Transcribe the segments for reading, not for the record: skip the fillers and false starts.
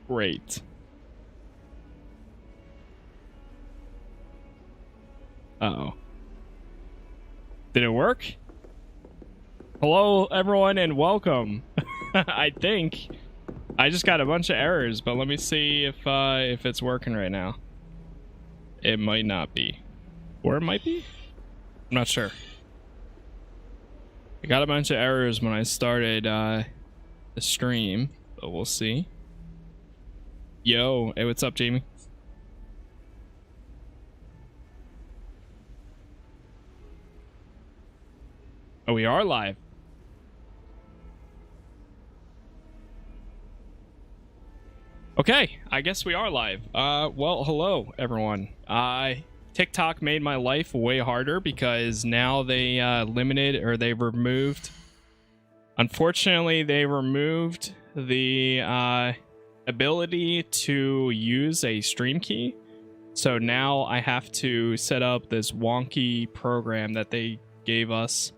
Great. Uh-oh. Did it work? Hello, everyone, and welcome. I think I just got a bunch of errors, but let me see if it's working right now. It might not be, or it might be. I'm not sure. I got a bunch of errors when I started the stream, but we'll see. Yo, hey, what's up, Jamie? Oh, we are live. Okay, I guess we are live. Well, hello, everyone. TikTok made my life way harder because now they they've removed. Unfortunately, they removed the ability to use a stream key. So now I have to set up this wonky program that they gave us.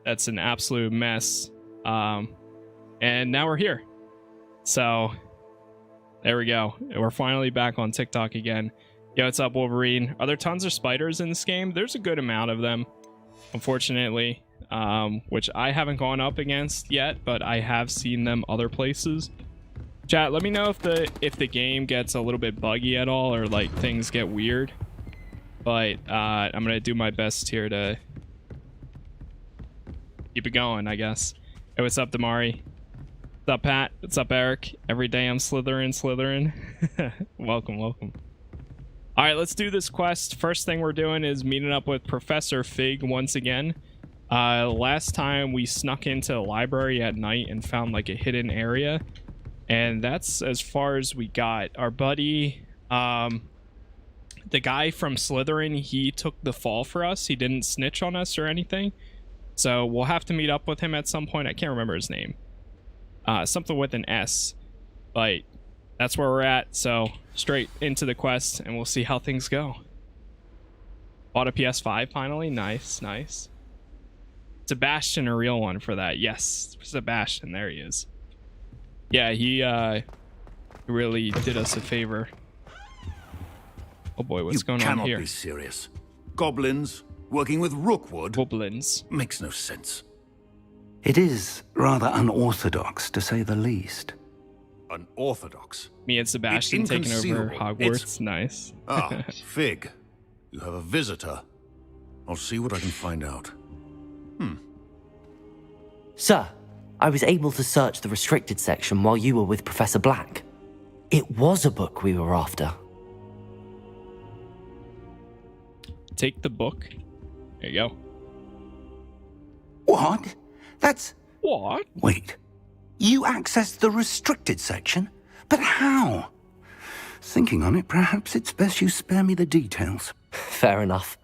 That's an absolute mess. And now we're here. So there we go. We're finally back on TikTok again. Yo, what's up, Wolverine? Are there tons of spiders in this game? There's a good amount of them, unfortunately, which I haven't gone up against yet, but I have seen them other places. Chat, let me know if the game gets a little bit buggy at all, or like things get weird. But I'm gonna do my best here to keep it going, I guess. Hey, what's up, Damari? What's up, Pat? What's up, Eric? Every day I'm Slytherin. Welcome. All right, let's do this quest. First thing we're doing is meeting up with Professor Fig once again. Last time we snuck into the library at night and found like a hidden area, and that's as far as we got. Our buddy, the guy from Slytherin, he took the fall for us. He didn't snitch on us or anything, so we'll have to meet up with him at some point. I can't remember his name. Something with an S, but that's where we're at. So straight into the quest and we'll see how things go. Bought a PS5 finally. Nice. Sebastian, a real one for that. Yes, Sebastian, there he is. Yeah, he really did us a favor. Oh boy, what's going on here? You cannot be serious. Goblins working with Rookwood? Goblins. Makes no sense. It is rather unorthodox, to say the least. Unorthodox? Me and Sebastian taking over Hogwarts. Nice. Ah, Fig. You have a visitor. I'll see what I can find out. Sir, I was able to search the restricted section while you were with Professor Black. It was a book we were after. Take the book. There you go. What? That's... What? Wait. You accessed the restricted section? But how? Thinking on it, perhaps it's best you spare me the details. Fair enough.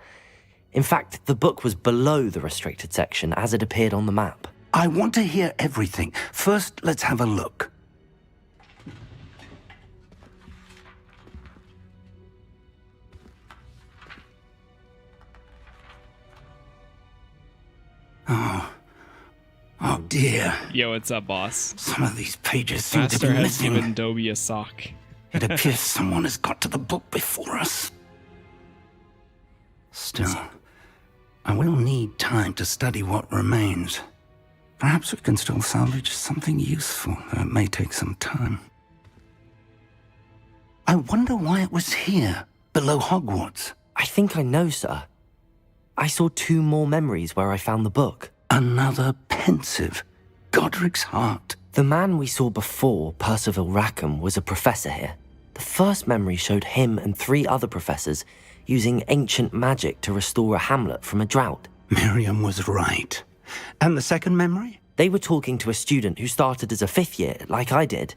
In fact, the book was below the restricted section as it appeared on the map. I want to hear everything. First, let's have a look. Oh dear. Yo, what's up, boss? Some of these pages seem to Master be has missing. given Dobie a sock. It appears someone has got to the book before us. Still, I will need time to study what remains. Perhaps we can still salvage something useful, though it may take some time. I wonder why it was here, below Hogwarts. I think I know, sir. I saw 2 more memories where I found the book. Another pensive. Godric's heart. The man we saw before, Percival Rackham, was a professor here. The first memory showed him and 3 other professors using ancient magic to restore a hamlet from a drought. Miriam was right. And the second memory? They were talking to a student who started as a 5th year, like I did.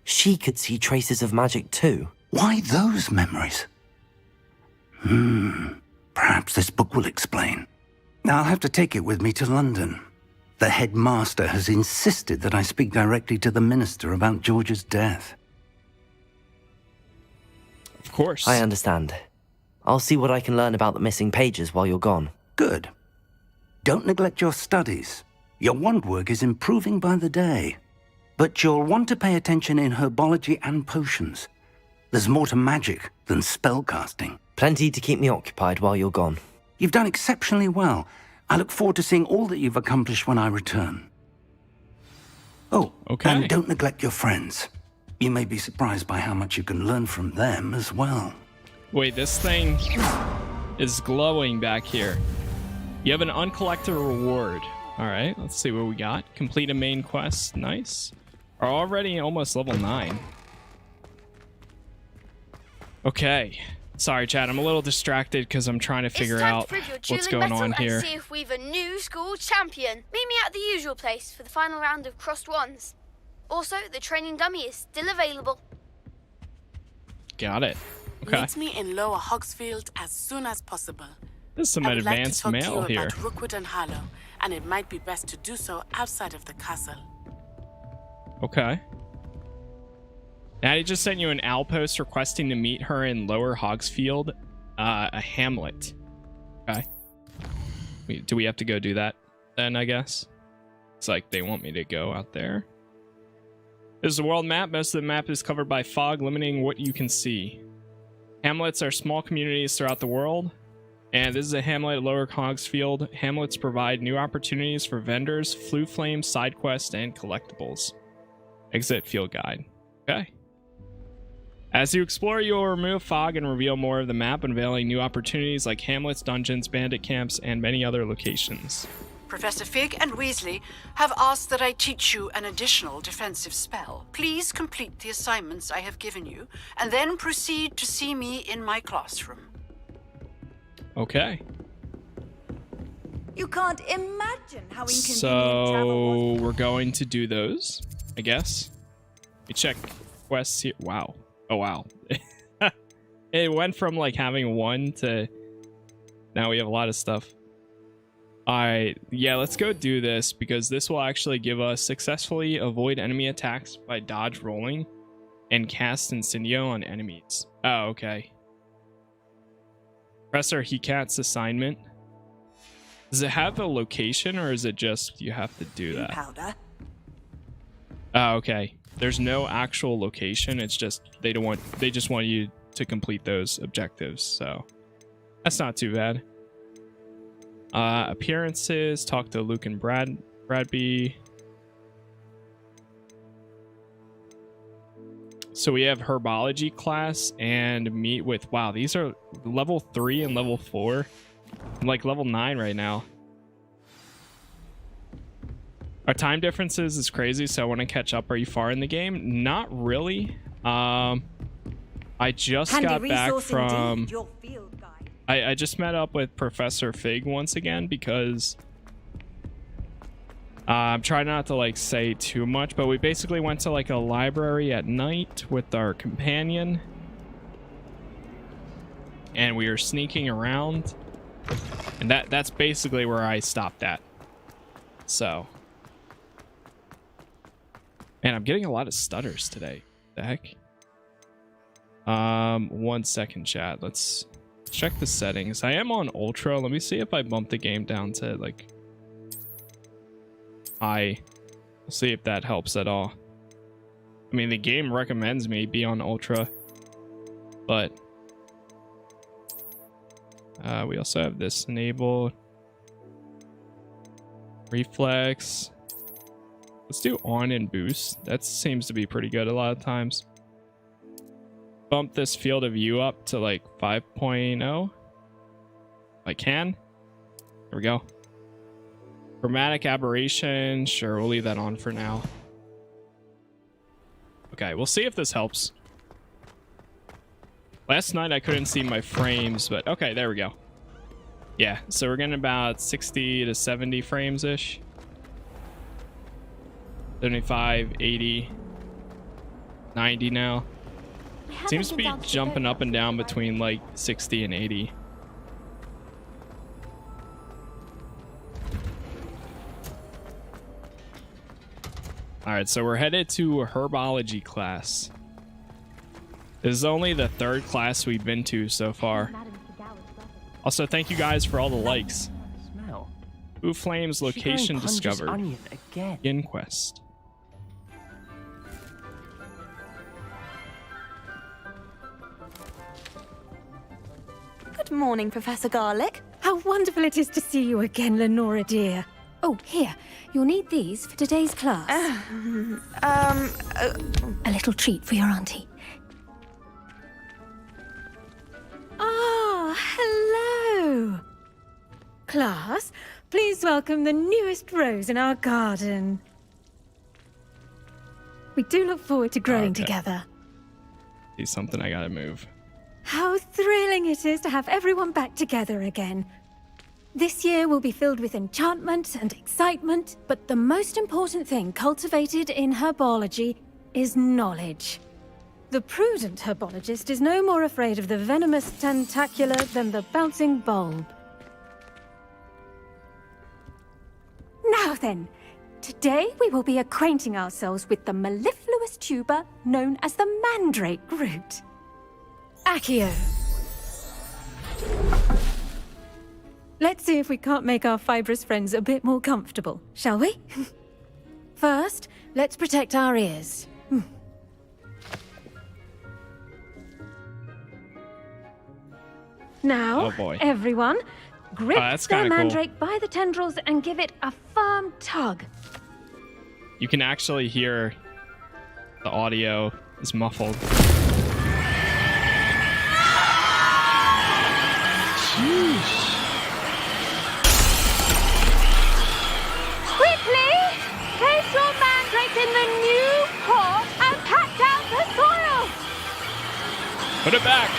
She could see traces of magic too. Why those memories? Perhaps this book will explain. I'll have to take it with me to London. The headmaster has insisted that I speak directly to the minister about George's death. Of course. I understand. I'll see what I can learn about the missing pages while you're gone. Good. Don't neglect your studies. Your wand work is improving by the day. But you'll want to pay attention in herbology and potions. There's more to magic than spellcasting. Plenty to keep me occupied while you're gone. You've done exceptionally well. I look forward to seeing all that you've accomplished when I return. Oh, Okay. and don't neglect your friends. You may be surprised by how much you can learn from them as well. Wait, this thing is glowing back here. You have an uncollected reward. All right, let's see what we got. Complete a main quest. Nice. Are already almost level 9. Okay. Sorry, Chad. I'm a little distracted because I'm trying to figure out what's going on here. And see if we've a new school champion. Meet me at the usual place for the final round of crossed wands. Also, the training dummy is still available. Got it. Okay. Meet me in Lower Hogsfield as soon as possible. There's some I would like to advanced talk to mail you here. about Rookwood and Harlow, and it might be best to do so outside of the castle. Okay. Natty just sent you an outpost requesting to meet her in Lower Hogsfield, a hamlet. Okay. Do we have to go do that then, I guess? It's like they want me to go out there. This is a world map. Most of the map is covered by fog, limiting what you can see. Hamlets are small communities throughout the world. And this is a hamlet at Lower Hogsfield. Hamlets provide new opportunities for vendors, flue flames, side quests, and collectibles. Exit field guide. Okay. As you explore, you will remove fog and reveal more of the map, unveiling new opportunities like hamlets, dungeons, bandit camps, and many other locations. Professor Fig and Weasley have asked that I teach you an additional defensive spell. Please complete the assignments I have given you, and then proceed to see me in my classroom. Okay. You can't imagine how inconvenient travel So was. we're going to do those, I guess. We check quests here. Wow. Oh, wow. It went from like having one to now we have a lot of stuff. All right. Yeah, let's go do this because this will actually give us successfully avoid enemy attacks by dodge rolling and cast Incendio on enemies. Oh, okay. Professor Hecat's assignment. Does it have a location or is it just you have to do that? Powder. Oh, okay. There's no actual location. It's just they just want you to complete those objectives. So that's not too bad. Appearances. Talk to Luke and Bradby. So we have Herbology class and meet with, wow, these are level 3 and level 4. I'm like level 9 right now. Our time differences is crazy, so I want to catch up. Are you far in the game? Not really. I just got back from... I just met up with Professor Fig once again because... I'm trying not to like say too much, but we basically went to like a library at night with our companion. And we were sneaking around. And that's basically where I stopped at. So... Man, I'm getting a lot of stutters today. What the heck? 1 second, chat. Let's check the settings. I am on ultra. Let me see if I bump the game down to like high. We'll see if that helps at all. I mean, the game recommends me be on ultra, but we also have this enabled. Reflex. Let's do on and boost. That seems to be pretty good a lot of times. Bump this field of view up to like 5.0. If I can. There we go. Chromatic aberration. Sure, we'll leave that on for now. Okay, we'll see if this helps. Last night I couldn't see my frames, but okay, there we go. Yeah, so we're getting about 60 to 70 frames-ish. 75, 80, 90 now. Seems to be jumping up and down between like 60 and 80. Alright, so we're headed to Herbology class. This is only the 3rd class we've been to so far. Also, thank you guys for all the likes. Blue Flames location discovered. Begin quest. Good morning, Professor Garlick. How wonderful it is to see you again, Lenora dear. Oh, here. You'll need these for today's class. A little treat for your auntie. Ah, hello. Class, please welcome the newest rose in our garden. We do look forward to growing together. See something, I gotta move. How thrilling it is to have everyone back together again. This year will be filled with enchantment and excitement, but the most important thing cultivated in herbology is knowledge. The prudent herbologist is no more afraid of the venomous tentacula than the bouncing bulb. Now then, today we will be acquainting ourselves with the mellifluous tuber known as the mandrake root. Accio. Let's see if we can't make our fibrous friends a bit more comfortable, shall we? First, let's protect our ears. Now, everyone, grip the mandrake by the tendrils and give it a firm tug. You can actually hear the audio is muffled. Sheesh. Quickly, place your mandrake in the new pot and pat down the soil. Put it back.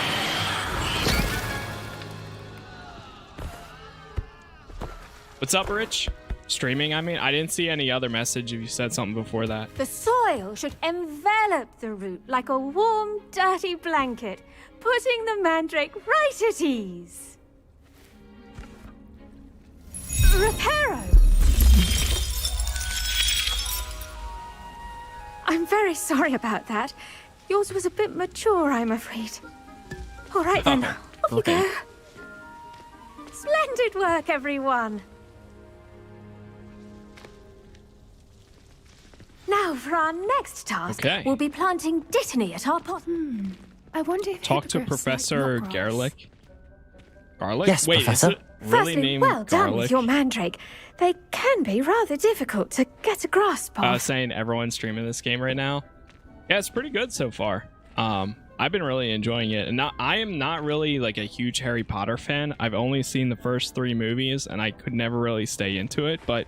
What's up, Rich? Streaming, I mean? I didn't see any other message if you said something before that. The soil should envelop the root like a warm, dirty blanket, putting the mandrake right at ease. Reparo! I'm very sorry about that. Yours was a bit mature, I'm afraid. All right then, off you go. Splendid work, everyone. Now, for our next task, we'll be planting dittany at our pot. I wonder if talk to Professor Garlick. Garlic? Yes, wait, Professor. Is it really named well done Garlic? with your mandrake. They can be rather difficult to get a grasp of. I was saying everyone's streaming this game right now. Yeah, it's pretty good so far. I've been really enjoying it, and I am not really like a huge Harry Potter fan. I've only seen the first 3 movies, and I could never really stay into it. But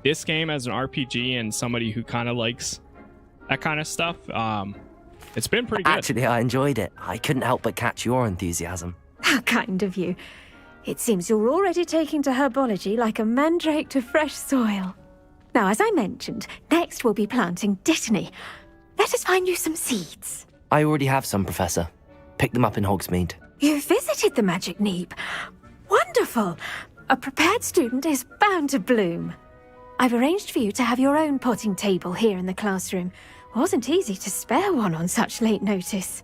this game, as an RPG and somebody who kind of likes that kind of stuff, it's been pretty good. Actually, I enjoyed it. I couldn't help but catch your enthusiasm. How kind of you. It seems you're already taking to herbology like a mandrake to fresh soil. Now, as I mentioned, next we'll be planting dittany. Let us find you some seeds. I already have some, Professor. Pick them up in Hogsmeade. You visited the Magic Neep. Wonderful. A prepared student is bound to bloom. I've arranged for you to have your own potting table here in the classroom. Wasn't easy to spare one on such late notice.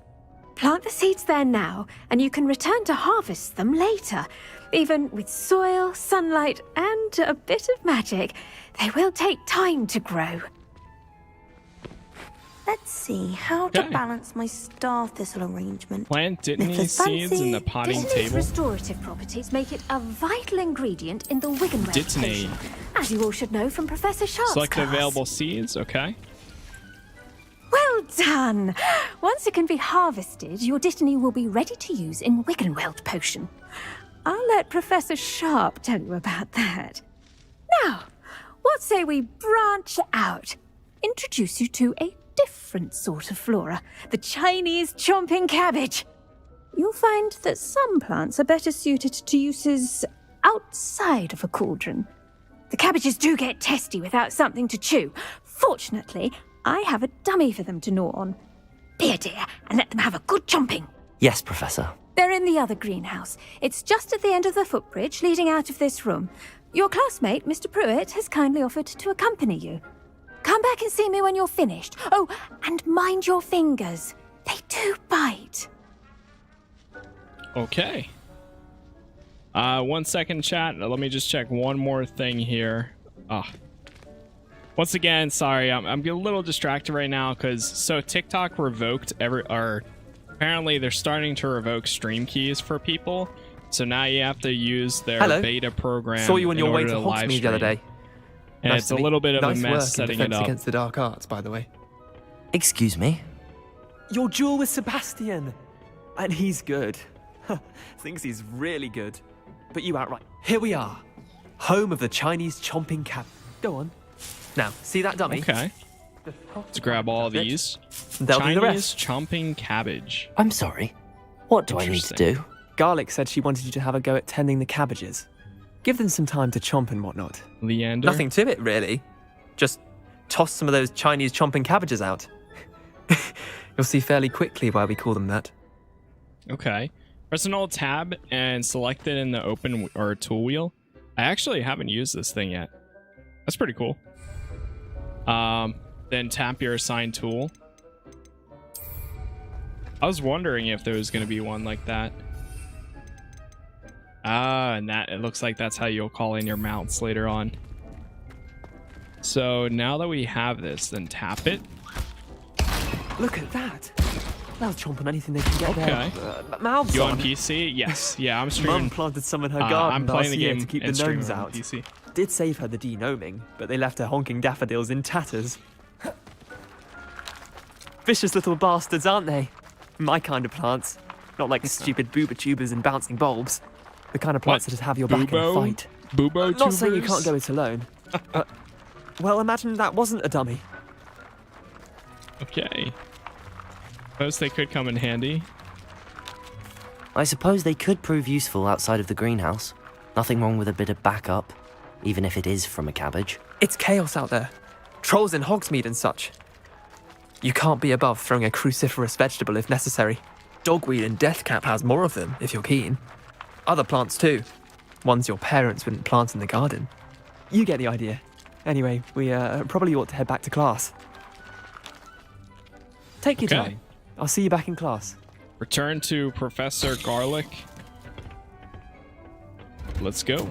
Plant the seeds there now, and you can return to harvest them later. Even with soil, sunlight, and a bit of magic, they will take time to grow. Let's see how to balance my star thistle arrangement. Plant dittany seeds in the potting table. Restorative properties make it a vital ingredient in the Wiggenweld potion, as you all should know from Professor Sharp's Select class. available seeds, okay. Well done! Once it can be harvested, your dittany will be ready to use in Wiggenweld potion. I'll let Professor Sharp tell you about that. Now, what say we branch out? Introduce you to a different sort of flora, the Chinese chomping cabbage. You'll find that some plants are better suited to uses outside of a cauldron. The cabbages do get testy without something to chew. Fortunately, I have a dummy for them to gnaw on. Be a dear and let them have a good chomping. Yes, Professor. They're in the other greenhouse. It's just at the end of the footbridge leading out of this room. Your classmate, Mr. Pruitt, has kindly offered to accompany you. Come back and see me when you're finished. Oh, and mind your fingers. They do bite. Okay. 1 second, chat. Let me just check one more thing here. Once again, sorry, I'm a little distracted right now because TikTok revoked apparently they're starting to revoke stream keys for people. So now you have to use their Hello. beta program. Saw you on your way to live Hogsmeade the other stream. day. And Nice it's to a meet- little bit of nice a work mess in setting Defense it up. Against the Dark Arts, by the way. Excuse me? Your duel with Sebastian! And he's good. Thinks he's really good. But you outright. Here we are. Home of the Chinese chomping cab. Go on. Now, see that dummy? Okay. Let's grab all these. They'll do the Chinese rest. chomping cabbage. I'm sorry. What do I need to do? Garlic said she wanted you to have a go at tending the cabbages. Give them some time to chomp and whatnot. Leander? Nothing to it, really. Just toss some of those Chinese chomping cabbages out. You'll see fairly quickly why we call them that. Okay. Press an old tab and select it in the open or tool wheel. I actually haven't used this thing yet. That's pretty cool. Then tap your assigned tool. I was wondering if there was going to be one like that. And that it looks like that's how you'll call in your mounts later on. So now that we have this, then tap it. Look at that. They'll chomp on anything they can get Okay. their mouths You on. on PC? Yes. Yeah, I'm streaming. Mum planted some in her garden I'm playing last the year game to keep the and streaming gnomes on out. PC. Did save her the de-gnoming, but they left her honking daffodils in tatters. Vicious little bastards, aren't they? My kind of plants. Not like stupid booba tubers and bouncing bulbs. The kind of plants What? that have your back in a Bubo? fight. Bubo Not saying you tubers? can't go it alone. Well, imagine that wasn't a dummy. Okay. Suppose they could come in handy. I suppose they could prove useful outside of the greenhouse. Nothing wrong with a bit of backup, even if it is from a cabbage. It's chaos out there. Trolls in Hogsmeade and such. You can't be above throwing a cruciferous vegetable if necessary. Dogweed and deathcap has more of them, if you're keen. Other plants too. Ones your parents wouldn't plant in the garden. You get the idea. Anyway, we probably ought to head back to class. Take your Okay. time. I'll see you back in class. Return to Professor Garlic. Let's go.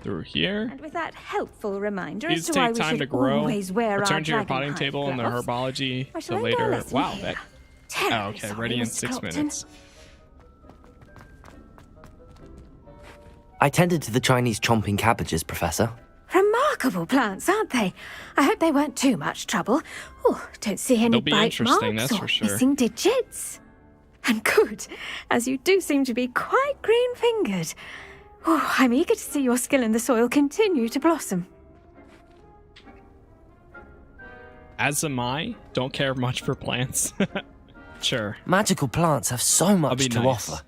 Through here. And with that helpful reminder These as to why take we time should to grow. always wear Return our to your dragon potting hide table in the gloves. herbology. I shall The end our later. lesson Wow. here. That, Terribly oh, okay. sorry, Ready in Mr. 6 Clopton. minutes. I tended to the Chinese chomping cabbages, Professor. Remarkable plants, aren't they? I hope they weren't too much trouble. Oh, don't see any They'll be bite interesting, marks that's or for sure. missing digits. And good, as you do seem to be quite green-fingered. Oh, I'm eager to see your skill in the soil continue to blossom. As am I. Don't care much for plants. Sure. Magical plants have so much be to nice. offer.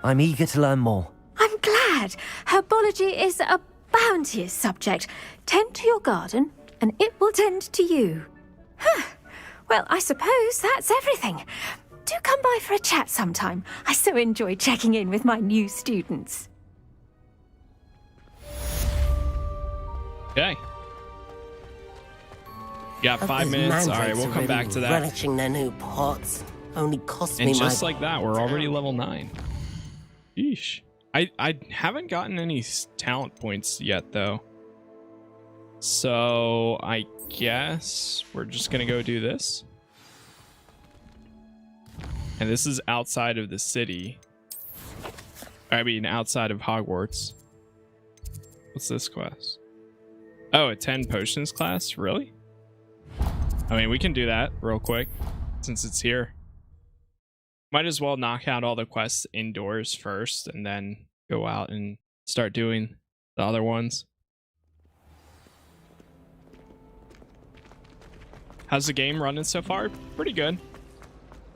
I'm eager to learn more. I'm glad. Herbology is a bounteous subject. Tend to your garden, and it will tend to you. Huh. Well, I suppose that's everything. Do come by for a chat sometime. I so enjoy checking in with my new students. Okay. Got 5 minutes. All right, we'll come back to that. Relishing their new pots only cost And me just my... like that, we're already level 9. Yeesh. I haven't gotten any talent points yet, though. So I guess we're just going to go do this. And this is outside of the city. I mean, outside of Hogwarts. What's this quest? Oh, a 10 potions class? Really? I mean, we can do that real quick since it's here. Might as well knock out all the quests indoors first and then go out and start doing the other ones. How's the game running so far? Pretty good.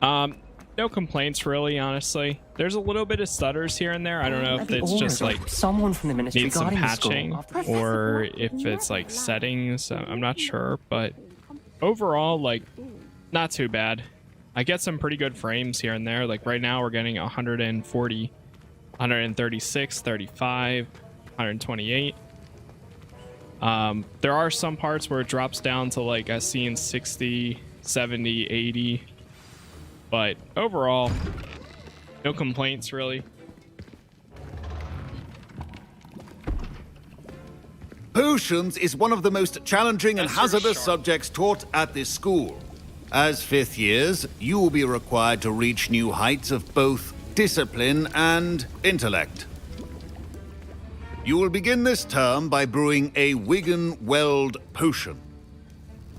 No complaints really, honestly. There's a little bit of stutters here and there. I don't know if it's just like someone from the ministry needs some guarding the patching school. or if it's like settings. I'm not sure, but overall, like, not too bad. I get some pretty good frames here and there. Like right now we're getting 140, 136, 35, 128. There are some parts where it drops down to like a scene 60, 70, 80. But overall, no complaints really. Potions is one of the most challenging and hazardous subjects taught at this school. As 5th years, you will be required to reach new heights of both discipline and intellect. You will begin this term by brewing a Wigan-Weld potion.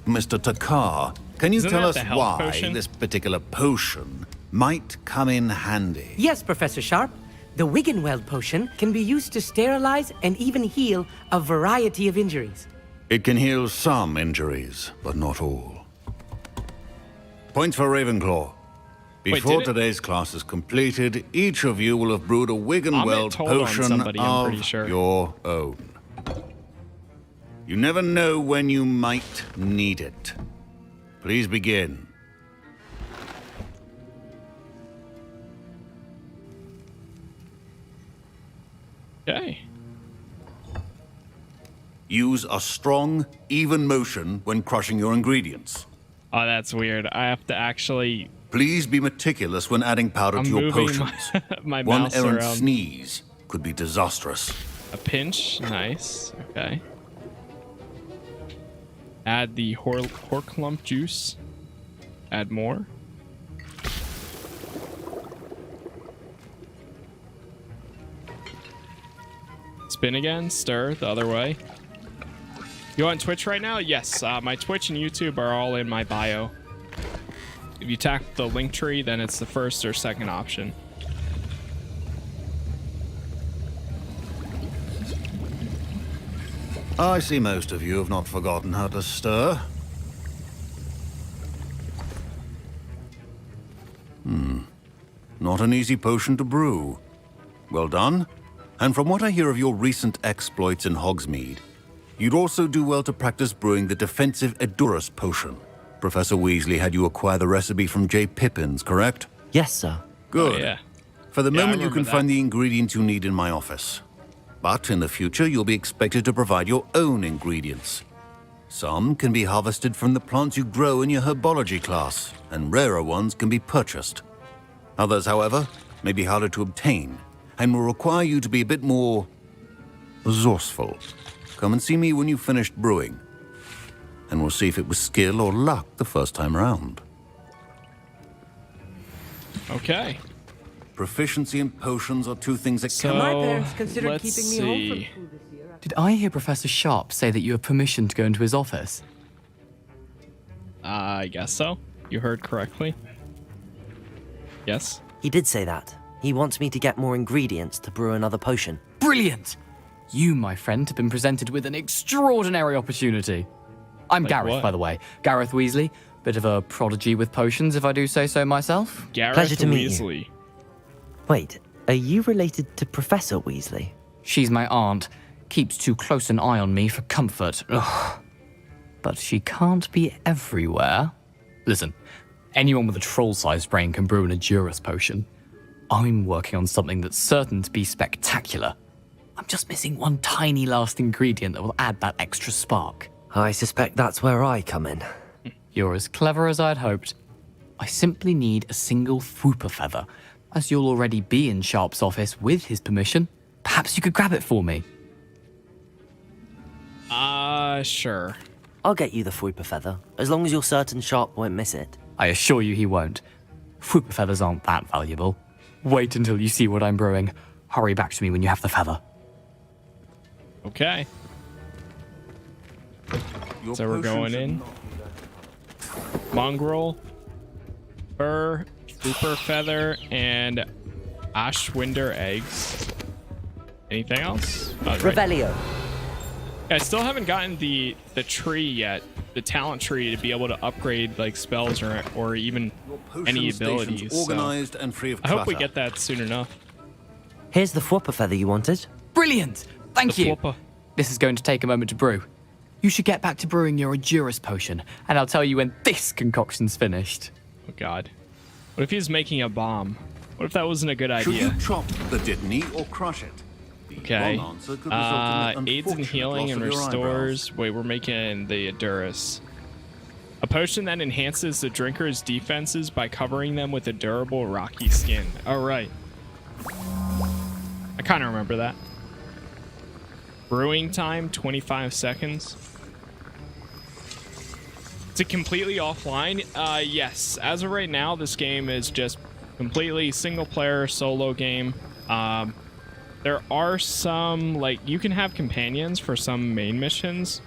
Mr. Takar, can you Isn't tell that us the health why potion? this particular potion might come in handy? Yes, Professor Sharp. The Wigan-Weld potion can be used to sterilize and even heal a variety of injuries. It can heal some injuries, but not all. Points for Ravenclaw. Before did it? today's class is completed, each of you will have brewed a Wigan-Weld told on potion somebody, I'm pretty of sure. your own. You never know when you might need it. Please begin. Okay. Use a strong, even motion when crushing your ingredients. Oh, that's weird. I have to actually... Please be meticulous when adding powder I'm to your moving potions. my One mouse errant around. sneeze could be disastrous. A pinch. Nice. Okay. Add the Horklump juice. Add more. Spin again. Stir the other way. You on Twitch right now? Yes. My Twitch and YouTube are all in my bio. If you tap the link tree, then it's the first or second option. I see most of you have not forgotten how to stir. Not an easy potion to brew. Well done. And from what I hear of your recent exploits in Hogsmeade, you'd also do well to practice brewing the defensive Edurus potion. Professor Weasley had you acquire the recipe from J. Pippins, correct? Yes, sir. Good. Oh, yeah. For the Yeah, I moment, you can remember that. find the ingredients you need in my office. But in the future, you'll be expected to provide your own ingredients. Some can be harvested from the plants you grow in your Herbology class, and rarer ones can be purchased. Others, however, may be harder to obtain, and will require you to be a bit more resourceful. Come and see me when you've finished brewing, and we'll see if it was skill or luck the first time around. Okay. Proficiency and potions are two things that So, My parents considered let's keeping me home see. from school this year. Did I hear Professor Sharp say that you have permission to go into his office? I guess so. You heard correctly. Yes. He did say that. He wants me to get more ingredients to brew another potion. Brilliant! You, my friend, have been presented with an extraordinary opportunity. I'm Like Gareth, what? by the way. Gareth Weasley. Bit of a prodigy with potions, if I do say so myself. Gareth Pleasure to meet you. Weasley. Wait, are you related to Professor Weasley? She's my aunt. Keeps too close an eye on me for comfort. Ugh. But she can't be everywhere. Listen, anyone with a troll-sized brain can brew an Edurus potion. I'm working on something that's certain to be spectacular. I'm just missing one tiny last ingredient that will add that extra spark. I suspect that's where I come in. You're as clever as I'd hoped. I simply need a single Fwooper feather. As you'll already be in Sharp's office with his permission, perhaps you could grab it for me. Sure. I'll get you the Fwooper feather, as long as you're certain Sharp won't miss it. I assure you he won't. Fwooper feathers aren't that valuable. Wait until you see what I'm brewing. Hurry back to me when you have the feather. Okay. Your So we're potion going should in. not be that- Mongrel, Fur, Fwooper Feather, and Ashwinder eggs. Anything else? Oh, right. Revelio. I still haven't gotten the tree yet, the talent tree, to be able to upgrade like spells or even Your potion any station's abilities. So organized and free of I hope we clutter. get that soon enough. Here's the Fwooper feather you wanted. Brilliant! Thank The you! Fwooper. This is going to take a moment to brew. You should get back to brewing your Edurus potion, and I'll tell you when this concoction's finished. Oh God. What if he's making a bomb? What if that wasn't a good Should idea? you chop the dittany or crush it? The Okay. wrong answer could result in an Aids in unfortunate healing loss and of your restores. Wait, we're making the Edurus. A potion that enhances the drinker's defenses by covering them with a durable rocky skin. Oh, right. I kind of remember that. Brewing time, 25 seconds. It's To completely offline? Yes. As of right now, this game is just completely single player solo game. There are some, like, you can have companions for some main missions,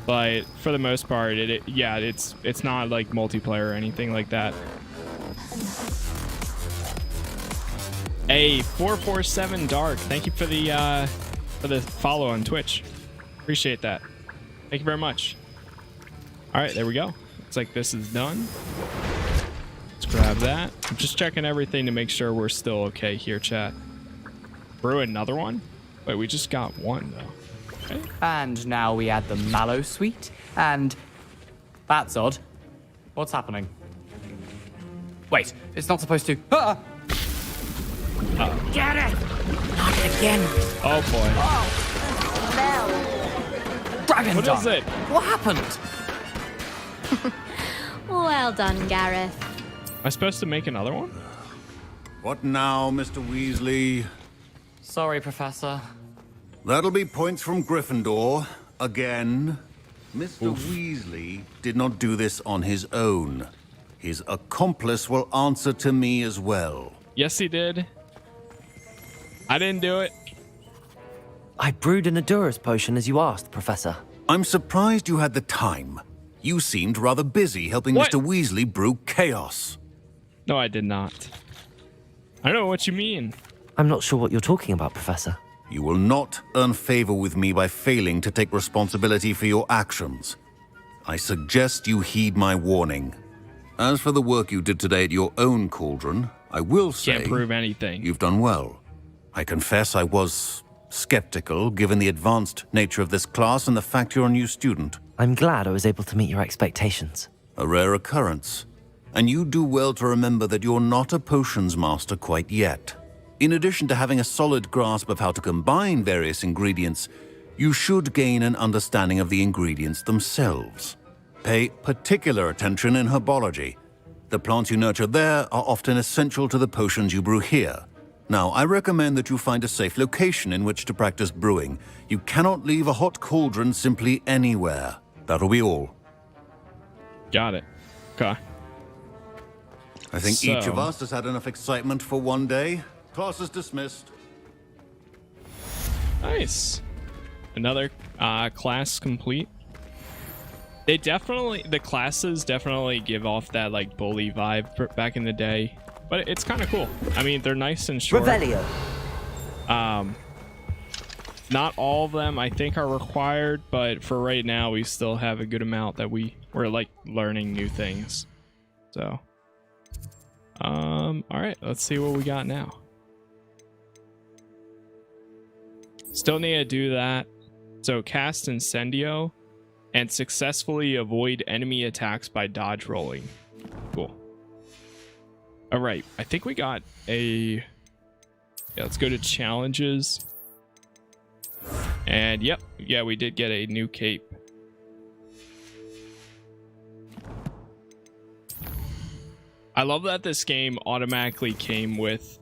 but for the most part, it's not like multiplayer or anything like that. Hey, 447 Dark, thank you for the follow on Twitch. Appreciate that. Thank you very much. All right, there we go. Looks like this is done. Let's grab that. I'm just checking everything to make sure we're still okay here, chat. Brew another one? Wait, we just got one though. Okay. And now we add the mallow sweet, and that's odd. What's happening? Wait, it's not supposed to. Ah! Get it! Not again. Oh boy. Oh. Dragon What is it? What happened? Well done, Gareth. Am I supposed to make another one? What now, Mr. Weasley? Sorry, Professor. That'll be points from Gryffindor. Again. Mr. Weasley did not do this on his own. His accomplice will answer to me as well. Yes, he did. I didn't do it. I brewed an Adurus potion as you asked, Professor. I'm surprised you had the time. You seemed rather busy helping What? Mr. Weasley brew chaos. No, I did not. I don't know what you mean. I'm not sure what you're talking about, Professor. You will not earn favor with me by failing to take responsibility for your actions. I suggest you heed my warning. As for the work you did today at your own cauldron, I will say... Can't prove anything. You've done well. I confess I was skeptical, given the advanced nature of this class and the fact you're a new student. I'm glad I was able to meet your expectations. A rare occurrence. And you do well to remember that you're not a potions master quite yet. In addition to having a solid grasp of how to combine various ingredients, you should gain an understanding of the ingredients themselves. Pay particular attention in herbology. The plants you nurture there are often essential to the potions you brew here. Now, I recommend that you find a safe location in which to practice brewing. You cannot leave a hot cauldron simply anywhere. That'll be all. Got it. Okay. I think each of us has had enough excitement for one day. Class is dismissed. Nice. Another class complete. The classes definitely give off that like bully vibe back in the day. But it's kind of cool. I mean, they're nice and short. Revelio. Not all of them, I think, are required, but for right now, we still have a good amount that we're like learning new things. So, all right, let's see what we got now. Still need to do that. So, cast Incendio and successfully avoid enemy attacks by dodge rolling. Cool. All right, I think we got a... Yeah, let's go to challenges. And yep, yeah, we did get a new cape. I love that this game automatically came with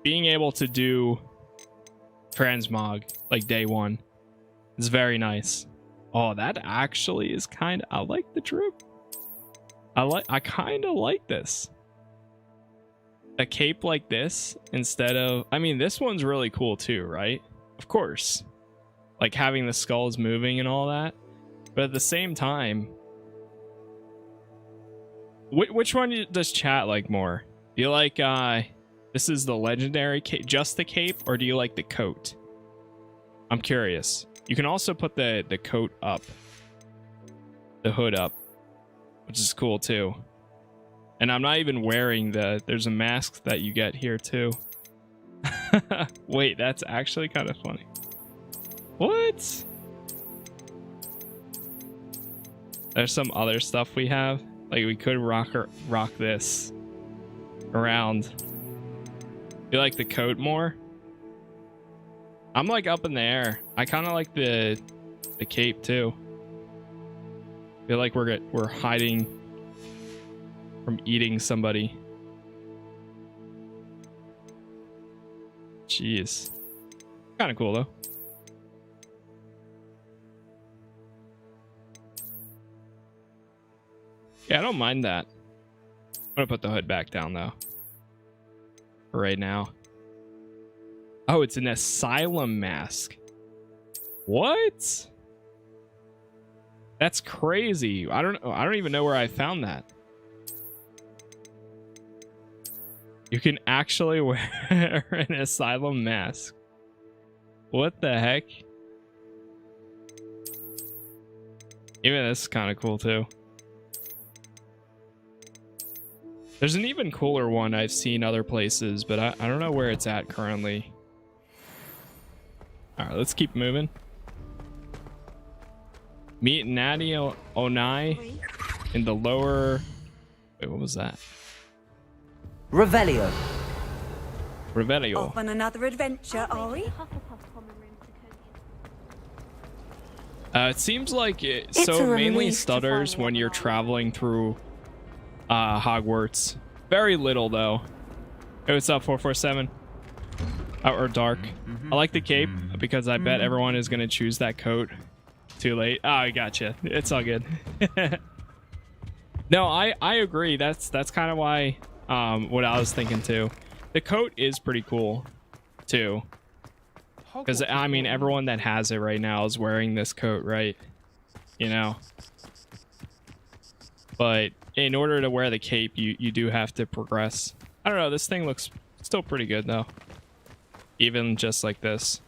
being able to do transmog like day one. It's very nice. Oh, that actually is kind of... I like the drip. I kind of like this. A cape like this instead of... I mean, this one's really cool too, right? Of course. Like having the skulls moving and all that. But at the same time... Which one does chat like more? Do you like... this is the legendary cape, just the cape, or do you like the coat? I'm curious. You can also put the coat up. The hood up. Which is cool too. And I'm not even wearing there's a mask that you get here too. Wait, that's actually kind of funny. What? There's some other stuff we have. Like we could rock this around. You like the coat more? I'm like up in the air. I kind of like the cape too. Feel like we're hiding from eating somebody. Jeez. Kind of cool though. Yeah, I don't mind that. I'm gonna put the hood back down though. For right now. Oh, it's an asylum mask. What? That's crazy. I don't even know where I found that. You can actually wear an asylum mask. What the heck? Even this is kind of cool too. There's an even cooler one I've seen other places, but I don't know where it's at currently. Alright, let's keep moving. Meet Natty Onai in the lower... Wait, what was that? Revelio. Revelio. Off on another adventure, are we? It seems like so mainly stutters when you're traveling through Hogwarts. Very little though. Hey, what's up, 447? Or Dark. I like the cape because I bet everyone is gonna choose that coat. Too late. Oh, I gotcha. It's all good. No, I agree. That's kind of why what I was thinking too. The coat is pretty cool too. Because, I mean, everyone that has it right now is wearing this coat, right? You know? But in order to wear the cape, you do have to progress. I don't know, this thing looks still pretty good, though. Even just like this.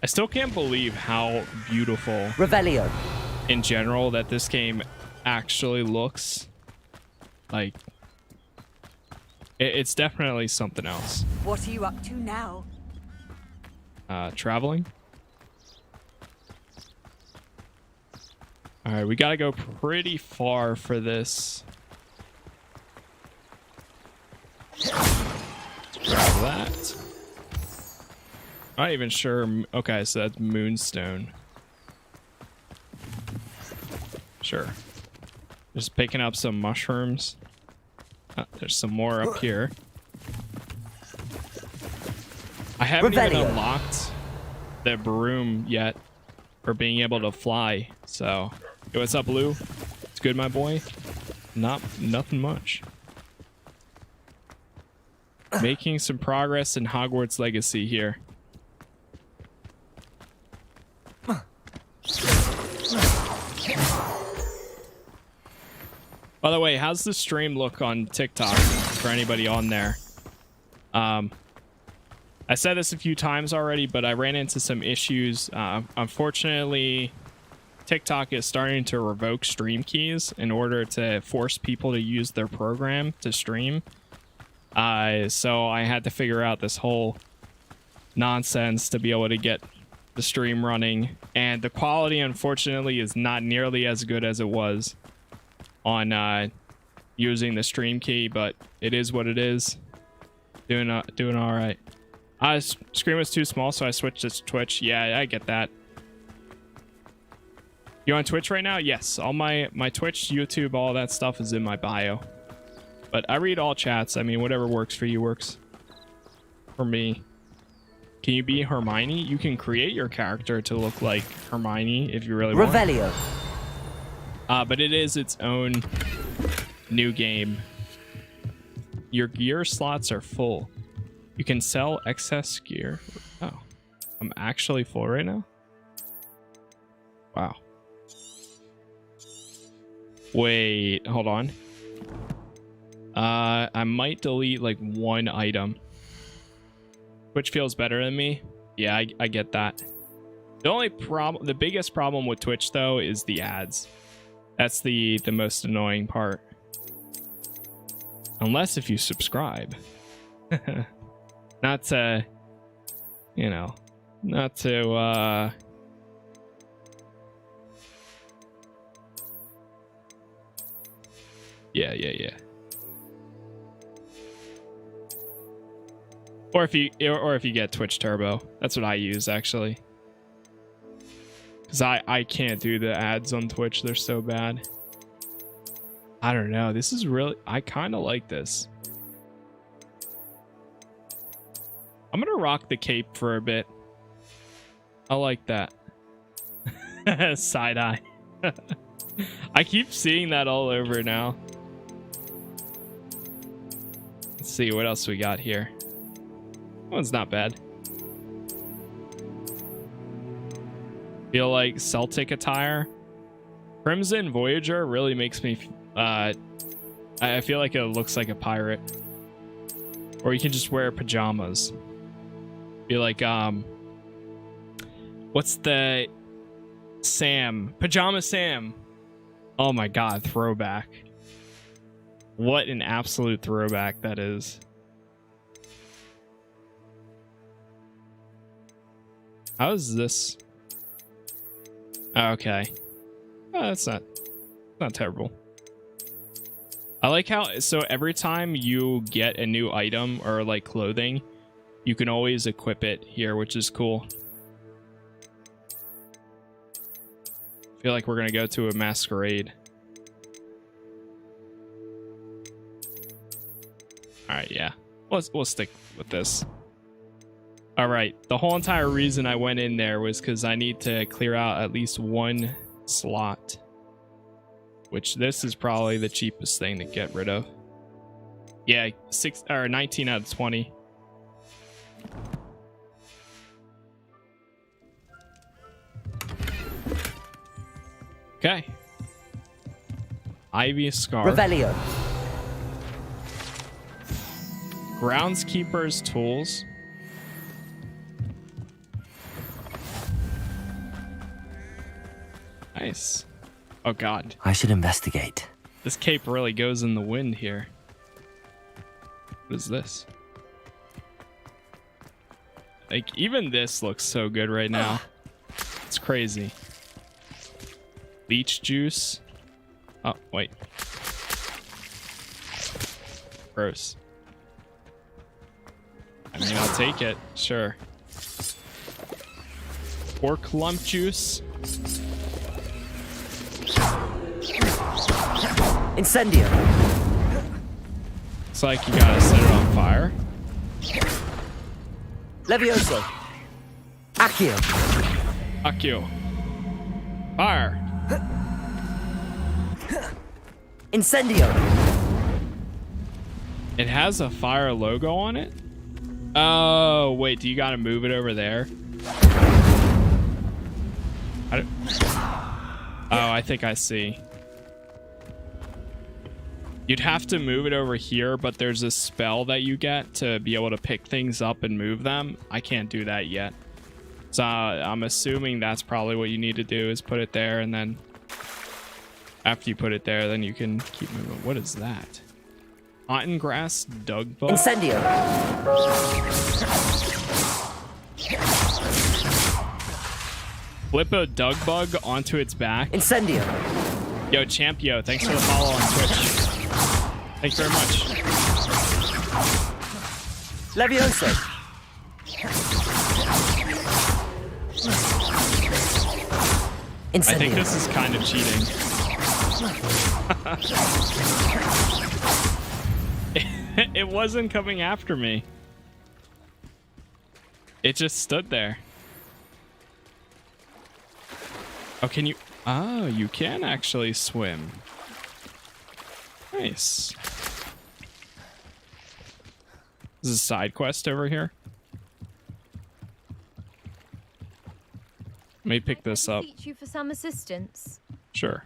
I still can't believe how beautiful... Revelio. In general, that this game actually looks. Like... It's definitely something else. What are you up to now? Traveling. All right, we gotta go pretty far for this. Grab that. I'm not even sure. Okay, so that's Moonstone. Sure. Just picking up some mushrooms. There's some more up here. I haven't even unlocked the broom yet for being able to fly. So, yo, what's up, Lou? It's good, my boy. Nothing much. Making some progress in Hogwarts Legacy here. By the way, how's the stream look on TikTok for anybody on there? I said this a few times already, but I ran into some issues. Unfortunately, TikTok is starting to revoke stream keys in order to force people to use their program to stream. So I had to figure out this whole nonsense to be able to get the stream running. And the quality, unfortunately, is not nearly as good as it was on using the stream key, but it is what it is. Doing all right. Screen was too small, so I switched to Twitch. Yeah, I get that. You on Twitch right now? Yes. All my Twitch, YouTube, all that stuff is in my bio. But I read all chats. I mean, whatever works for you works for me. Can you be Hermione? You can create your character to look like Hermione if you really want. Revelio. But it is its own new game. Your gear slots are full. You can sell excess gear. Oh, I'm actually full right now? Wow. Wait, hold on. I might delete like one item. Which feels better than me. Yeah, I get that. The biggest problem with Twitch though is the ads. That's the most annoying part. Unless if you subscribe. Not to, you know, not to, yeah. Or if you get Twitch Turbo. That's what I use, actually. Because I can't do the ads on Twitch. They're so bad. I don't know. This is really... I kind of like this. I'm going to rock the cape for a bit. I like that. Side eye. I keep seeing that all over now. Let's see what else we got here. That one's not bad. Feel like Celtic attire. Crimson Voyager really makes me I feel like it looks like a pirate. Or you can just wear pajamas. Feel like what's the Sam? Pajama Sam. Oh my god, throwback. What an absolute throwback that is. How is this? Okay. Oh, that's not terrible. I like how, so every time you get a new item or like clothing, you can always equip it here, which is cool. I feel like we're gonna go to a masquerade. All right, yeah, we'll stick with this. All right, the whole entire reason I went in there was because I need to clear out at least one slot, which this is probably the cheapest thing to get rid of. Yeah, 19 out of 20. Okay. Ivy Scarf. Revelio. Groundskeeper's tools. Nice. Oh god. I should investigate. This cape really goes in the wind here. What is this? Like, even this looks so good right now. It's crazy. Leech juice. Oh, wait. Gross. I mean, I'll take it. Sure. Pork lump juice. Incendio. It's like you gotta set it on fire. Levioso. Accio. Accio. Fire. Incendio. It has a fire logo on it? Oh, wait, do you gotta move it over there? Oh, I think I see. You'd have to move it over here, but there's a spell that you get to be able to pick things up and move them. I can't do that yet. So I'm assuming that's probably what you need to do, is put it there, and then after you put it there, then you can keep moving. What is that? Cotton grass dug bug? Incendio. Flip a dug bug onto its back. Incendio. Yo, Champio, thanks for the follow on Twitch. Thanks very much. Levioso. Incendio. I think this is kind of cheating. It wasn't coming after me. It just stood there. Oh, can you? Oh, you can actually swim. Nice. This is a side quest over here. Let me pick this up. Teach you for some assistance. Sure.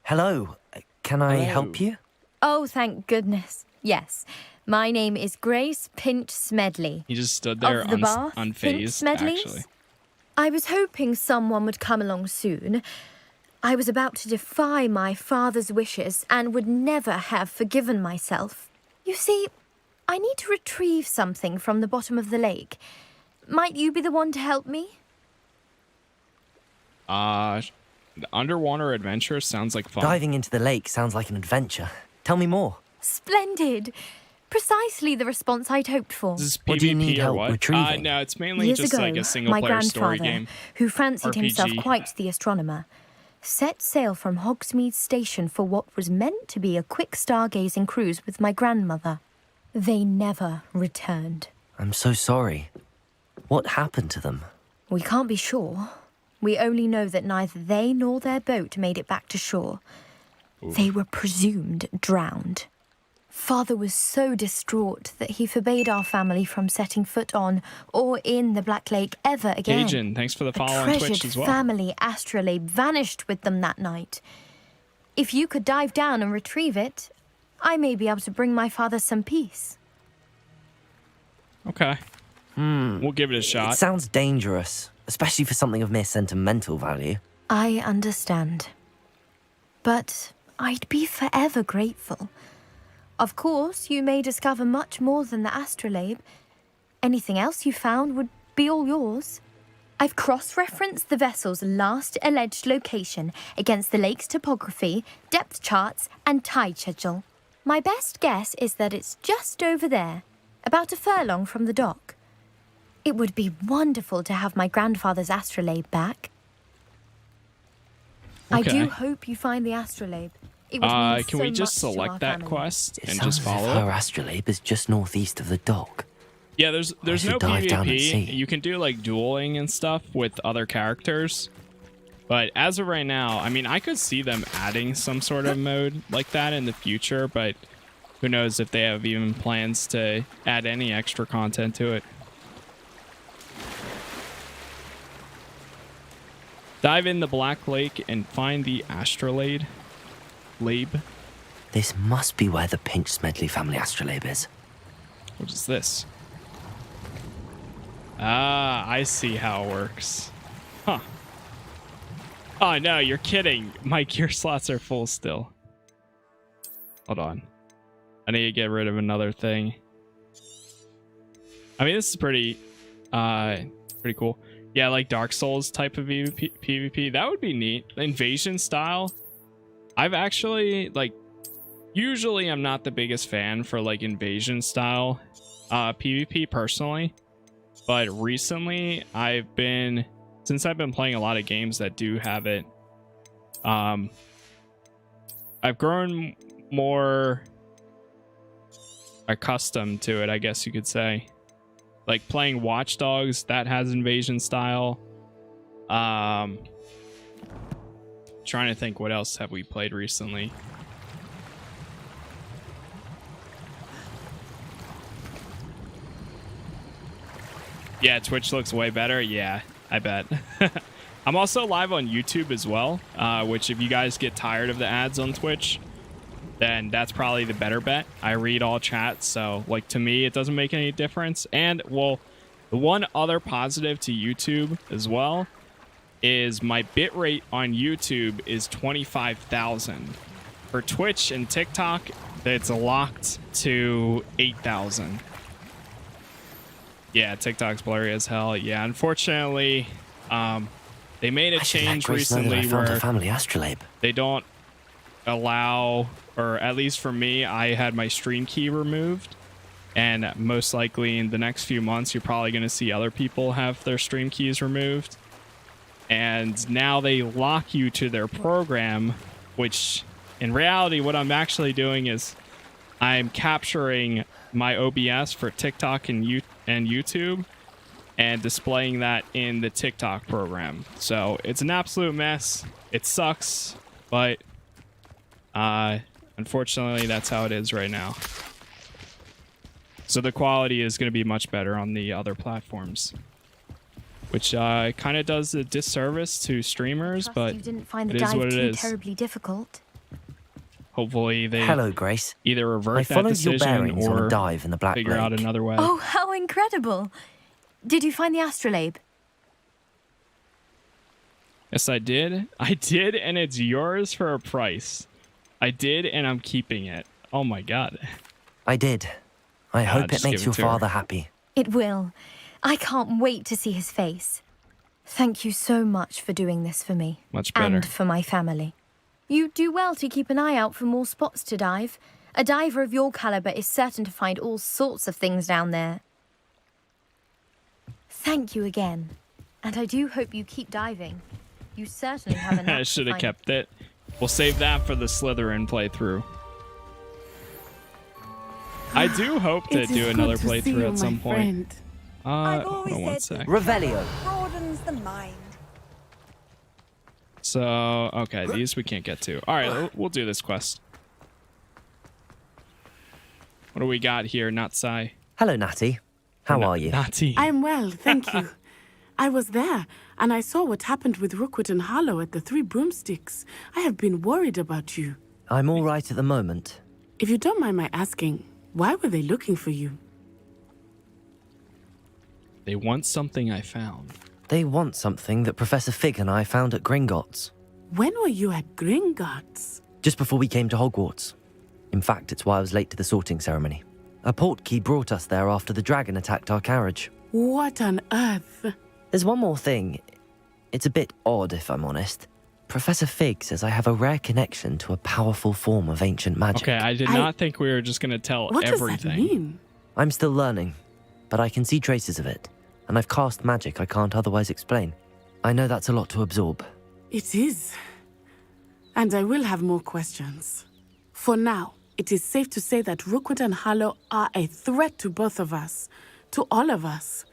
Hello. Can I help you? Oh, thank goodness. Yes. My name is Grace Pinch Smedley. He just stood there of the Bath, unfazed, Pinch Smedleys? actually. I was hoping someone would come along soon. I was about to defy my father's wishes and would never have forgiven myself. You see, I need to retrieve something from the bottom of the lake. Might you be the one to help me? The underwater adventure sounds like fun. Diving into the lake sounds like an adventure. Tell me more. Splendid. Precisely the response I'd hoped for. This is PvP What do you need or help what? retrieving? No, it's mainly Years just ago, like a my single-player story grandfather, game. who fancied himself RPG. quite the astronomer, set sail from Hogsmeade Station for what was meant to be a quick stargazing cruise with my grandmother. They never returned. I'm so sorry. What happened to them? We can't be sure. We only know that neither they nor their boat made it back to shore. Ooh. They were presumed drowned. Father was so distraught that he forbade our family from setting foot on or in the Black Lake ever again. Cajun, thanks for the follow on A Twitch treasured as well. family astrolabe vanished with them that night. If you could dive down and retrieve it, I may be able to bring my father some peace. Okay. We'll give it a shot. It sounds dangerous, especially for something of mere sentimental value. I understand. But I'd be forever grateful. Of course, you may discover much more than the astrolabe. Anything else you found would be all yours. I've cross-referenced the vessel's last alleged location against the lake's topography, depth charts, and tide schedule. My best guess is that it's just over there, about a furlong from the dock. It would be wonderful to have my grandfather's astrolabe back. I do hope you find the astrolabe. It would mean can so we just much to our select that family. quest and Sounds just as follow if it? her astrolabe is just northeast of the dock. Yeah, there's no should dive down and see. PvP. You can do like dueling and stuff with other characters. But as of right now, I mean, I could see them adding some sort of mode like that in the future, but who knows if they have even plans to add any extra content to it. Dive in the Black Lake and find the astrolabe. This must be where the Pinch Smedley family astrolabe is. What is this? Ah, I see how it works. Huh. Oh, no, you're kidding. My gear slots are full still. Hold on. I need to get rid of another thing. I mean, this is pretty cool. Yeah, like Dark Souls type of PvP. That would be neat. Invasion style. I've actually, like, usually I'm not the biggest fan for, like, invasion style PvP personally. But recently, since I've been playing a lot of games that do have it, I've grown more accustomed to it, I guess you could say. Like playing Watch Dogs, that has invasion style. Trying to think, what else have we played recently? Yeah, Twitch looks way better. Yeah, I bet. I'm also live on YouTube as well, which if you guys get tired of the ads on Twitch, then that's probably the better bet. I read all chats, so like to me, it doesn't make any difference. And well, the one other positive to YouTube as well is my bitrate on YouTube is 25,000. For Twitch and TikTok, it's locked to 8,000. Yeah, TikTok's blurry as hell. Yeah, unfortunately, they made a change recently where family astrolabe. They don't allow, or at least for me, I had my stream key removed, and most likely in the next few months, you're probably going to see other people have their stream keys removed. And now they lock you to their program, which in reality, what I'm actually doing is I'm capturing my OBS for TikTok and YouTube and displaying that in the TikTok program. So it's an absolute mess. It sucks, but unfortunately that's how it is right now. So the quality is going to be much better on the other platforms, which kind of does a disservice to streamers, but you didn't find the it is dive what it too is. terribly difficult. Hopefully they Hello, Grace. either revert I that followed your decision bearings on or a dive in the Black figure Lake. out another way. Oh, how incredible! Did you find the astrolabe? Yes, I did. I did, and it's yours for a price. I did, and I'm keeping it. Oh my god. I did. I hope it just makes give your it to her. father happy. It will. I can't wait to see his face. Thank you so much for doing this for me. Much better. And for my family. You do well to keep an eye out for more spots to dive. A diver of your caliber is certain to find all sorts of things down there. Thank you again. And I do hope you keep diving. You certainly have enough. I should have kept it. We'll save that for the Slytherin playthrough. I do hope to do another playthrough at some point. I've Hold always on one said sec. Revelio. broadens the mind. So, okay, these we can't get to. All right, we'll do this quest. What do we got here, Natsai? Hello, Natty. How are you? Natty. I'm well, thank you. I was there, and I saw what happened with Rookwood and Harlow at the Three Broomsticks. I have been worried about you. I'm all right at the moment. If you don't mind my asking, why were they looking for you? They want something I found. They want something that Professor Fig and I found at Gringotts. When were you at Gringotts? Just before we came to Hogwarts. In fact, it's why I was late to the sorting ceremony. A portkey brought us there after the dragon attacked our carriage. What on earth? There's one more thing. It's a bit odd, if I'm honest. Professor Fig says I have a rare connection to a powerful form of ancient magic. Okay, I did not think we were just going to tell everything. What does that mean? I'm still learning, but I can see traces of it, and I've cast magic I can't otherwise explain. I know that's a lot to absorb. It is. And I will have more questions. For now, it is safe to say that Rookwood and Harlow are a threat to both of us, to all of us,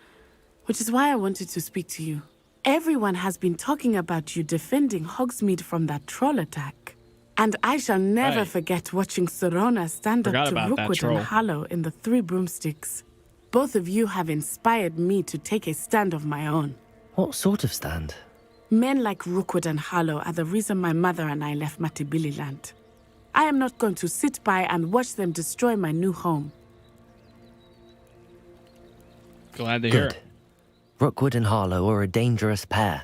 which is why I wanted to speak to you. Everyone has been talking about you defending Hogsmeade from that troll attack. And I shall never forget watching Sorona stand up to Rookwood and Harlow in the Three Broomsticks. Both of you have inspired me to take a stand of my own. What sort of stand? Men like Rookwood and Harlow are the reason my mother and I left Matibililand. I am not going to sit by and watch them destroy my new home. Glad to hear it. Rookwood and Harlow are a dangerous pair,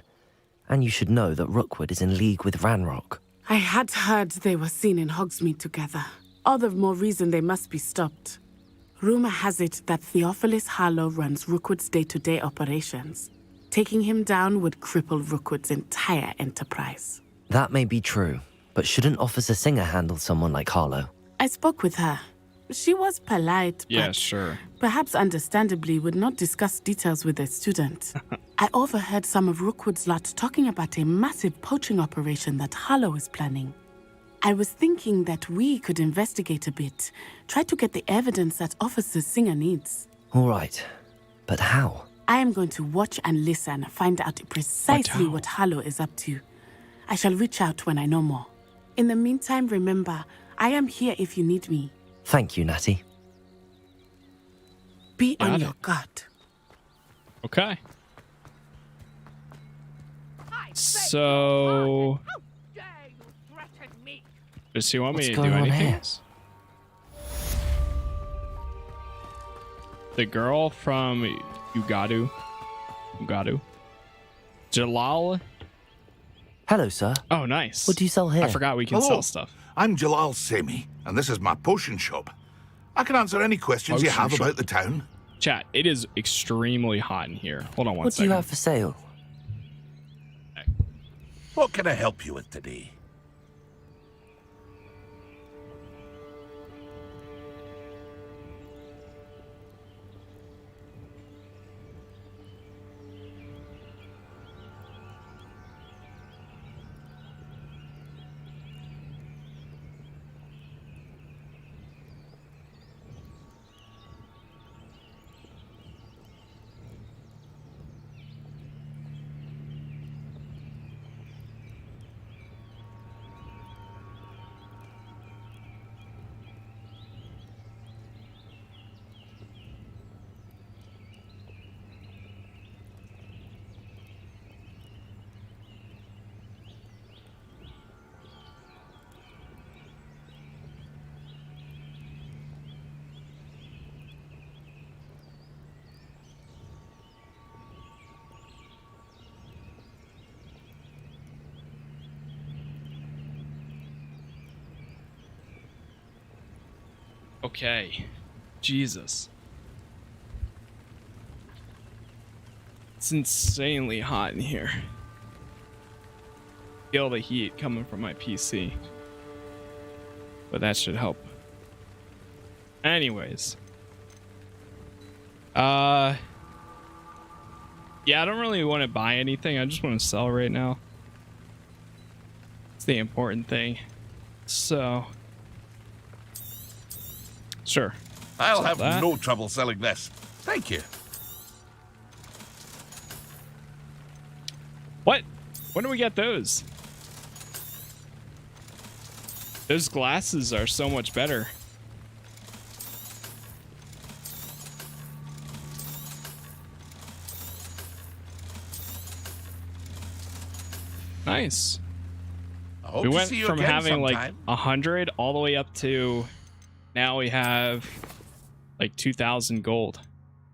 and you should know that Rookwood is in league with Ranrock. I had heard they were seen in Hogsmeade together. All the more reason they must be stopped. Rumor has it that Theophilus Harlow runs Rookwood's day-to-day operations. Taking him down would cripple Rookwood's entire enterprise. That may be true, but shouldn't Officer Singer handle someone like Harlow? I spoke with her. She was polite, but sure. Perhaps understandably would not discuss details with a student. I overheard some of Rookwood's lot talking about a massive poaching operation that Harlow is planning. I was thinking that we could investigate a bit, try to get the evidence that Officer Singer needs. All right, but how? I am going to watch and listen, find out precisely what Harlow is up to. I shall reach out when I know more. In the meantime, remember, I am here if you need me. Thank you, Natty. Be on your guard. Okay. So, does he want me to do anything else? The girl from Ugadu. Jalal. Hello, sir. Oh, nice. What do you sell here? I forgot we can sell stuff. I'm Jalal Semi, and this is my potion shop. I can answer any questions you have about the town. Chat, it is extremely hot in here. Hold on one second. What do you have for sale? What can I help you with today? Okay. Jesus. It's insanely hot in here. Feel the heat coming from my PC. But that should help. Anyways. Yeah, I don't really want to buy anything. I just want to sell right now. It's the important thing. So... Sure. I'll have no trouble selling this. Thank you. What? When do we get those? Those glasses are so much better. Nice. We went from having like 100 all the way up to now we have like 2,000 gold.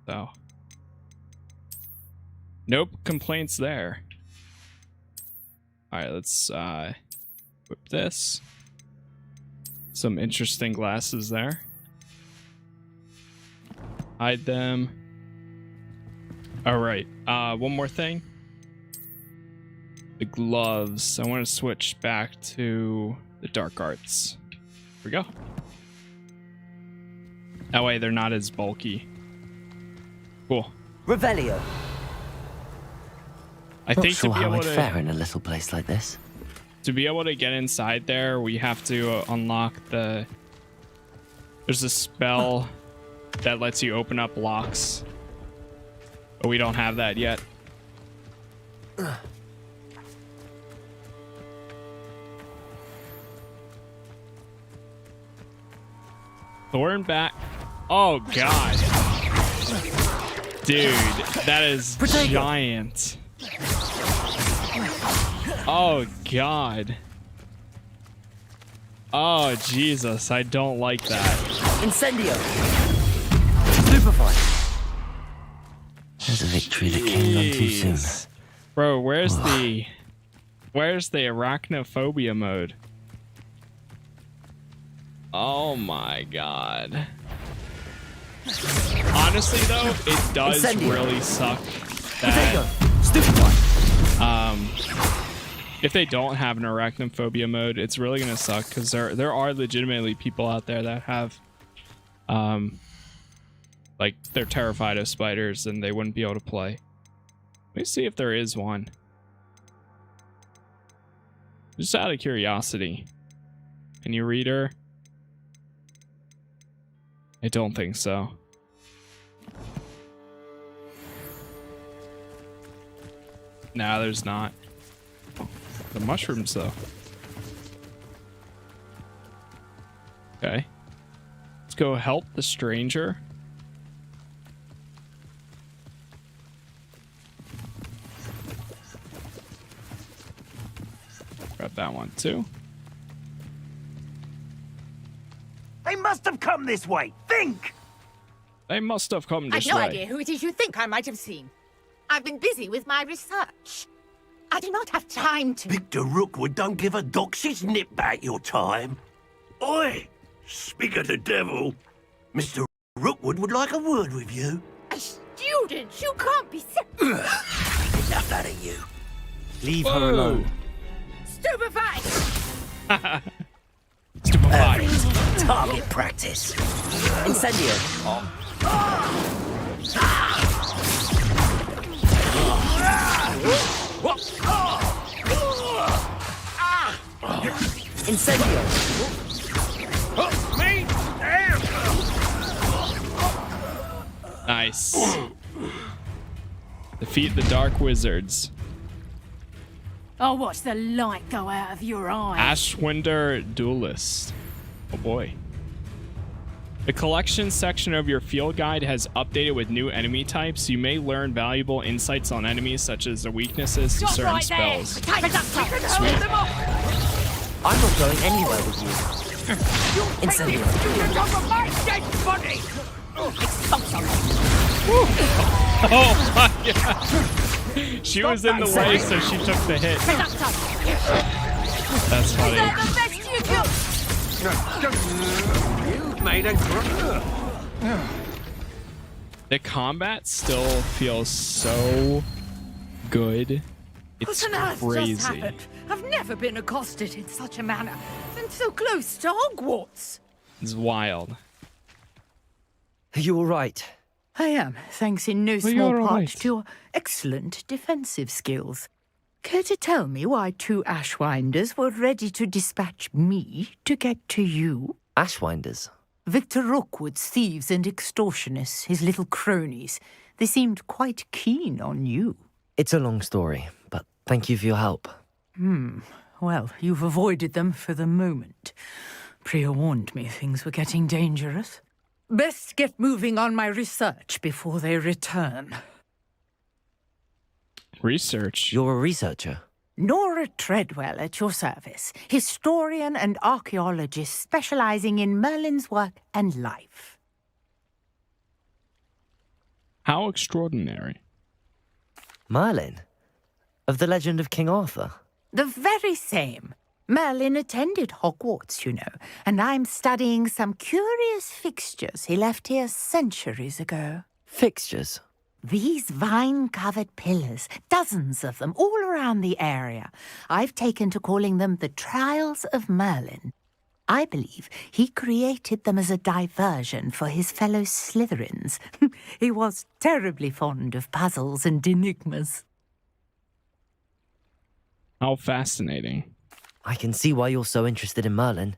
So nope complaints there. All right, let's whip this. Some interesting glasses there. Hide them. All right, one more thing. The gloves. I want to switch back to the dark arts. Here we go. That way they're not as bulky. Cool. Revelio. I think sure to be how able I'd to fare in a little place like this. To be able to get inside there, we have to unlock the. There's a spell that lets you open up locks, but we don't have that yet. Thorn back. Oh god. Dude, that is giant. Oh god. Oh Jesus, I don't like that. Incendio. Stupefy. There's a victory that came on too soon. Bro, where's the arachnophobia mode? Oh my god. Honestly though, it does really suck that if they don't have an arachnophobia mode, it's really gonna suck because there are legitimately people out there that have like they're terrified of spiders and they wouldn't be able to play. Let me see if there is one. Just out of curiosity. Can you read her? I don't think so. Nah, there's not. The mushrooms, though. Okay. Let's go help the stranger. Grab that one, too. They must have come this way. Think! They must have come this way. I've no idea who it is you think I might have seen. I've been busy with my research. I do not have time to... Victor Rookwood don't give a doxy's nip back your time. Oi! Speak of the devil. Mr. Rookwood would like a word with you. A student? You can't be... Enough out of you. Leave her alone. Stupefied! Stupefied. Target practice. Incendio. Incendio. Nice. Defeat the dark wizards. I'll watch the light go out of your eye. Ashwinder Duelist. Oh boy. The collection section of your field guide has updated with new enemy types. You may learn valuable insights on enemies such as the weaknesses to certain spells. Sweet. I'm not going anywhere with you. Incendio. Oh my god. She was in the way, so she took the hit. That's funny. You've made a The combat still feels so good. It's What on earth just crazy. happened? I've never been accosted in such a manner, and so close to Hogwarts. It's wild. Are you all right? I am, thanks in no you're small all part right. to your excellent defensive skills. Care to tell me why two Ashwinders were ready to dispatch me to get to you? Ashwinders. Victor Rookwood's thieves and extortionists, his little cronies. They seemed quite keen on you. It's a long story, but thank you for your help. Well, you've avoided them for the moment. Priya warned me things were getting dangerous. Best get moving on my research before they return. Research? You're a researcher? Nora Treadwell at your service, historian and archaeologist specializing in Merlin's work and life. How extraordinary. Merlin? Of the legend of King Arthur? The very same. Merlin attended Hogwarts, you know, and I'm studying some curious fixtures he left here centuries ago. Fixtures? These vine-covered pillars, dozens of them, all around the area. I've taken to calling them the Trials of Merlin. I believe he created them as a diversion for his fellow Slytherins. He was terribly fond of puzzles and enigmas. How fascinating. I can see why you're so interested in Merlin.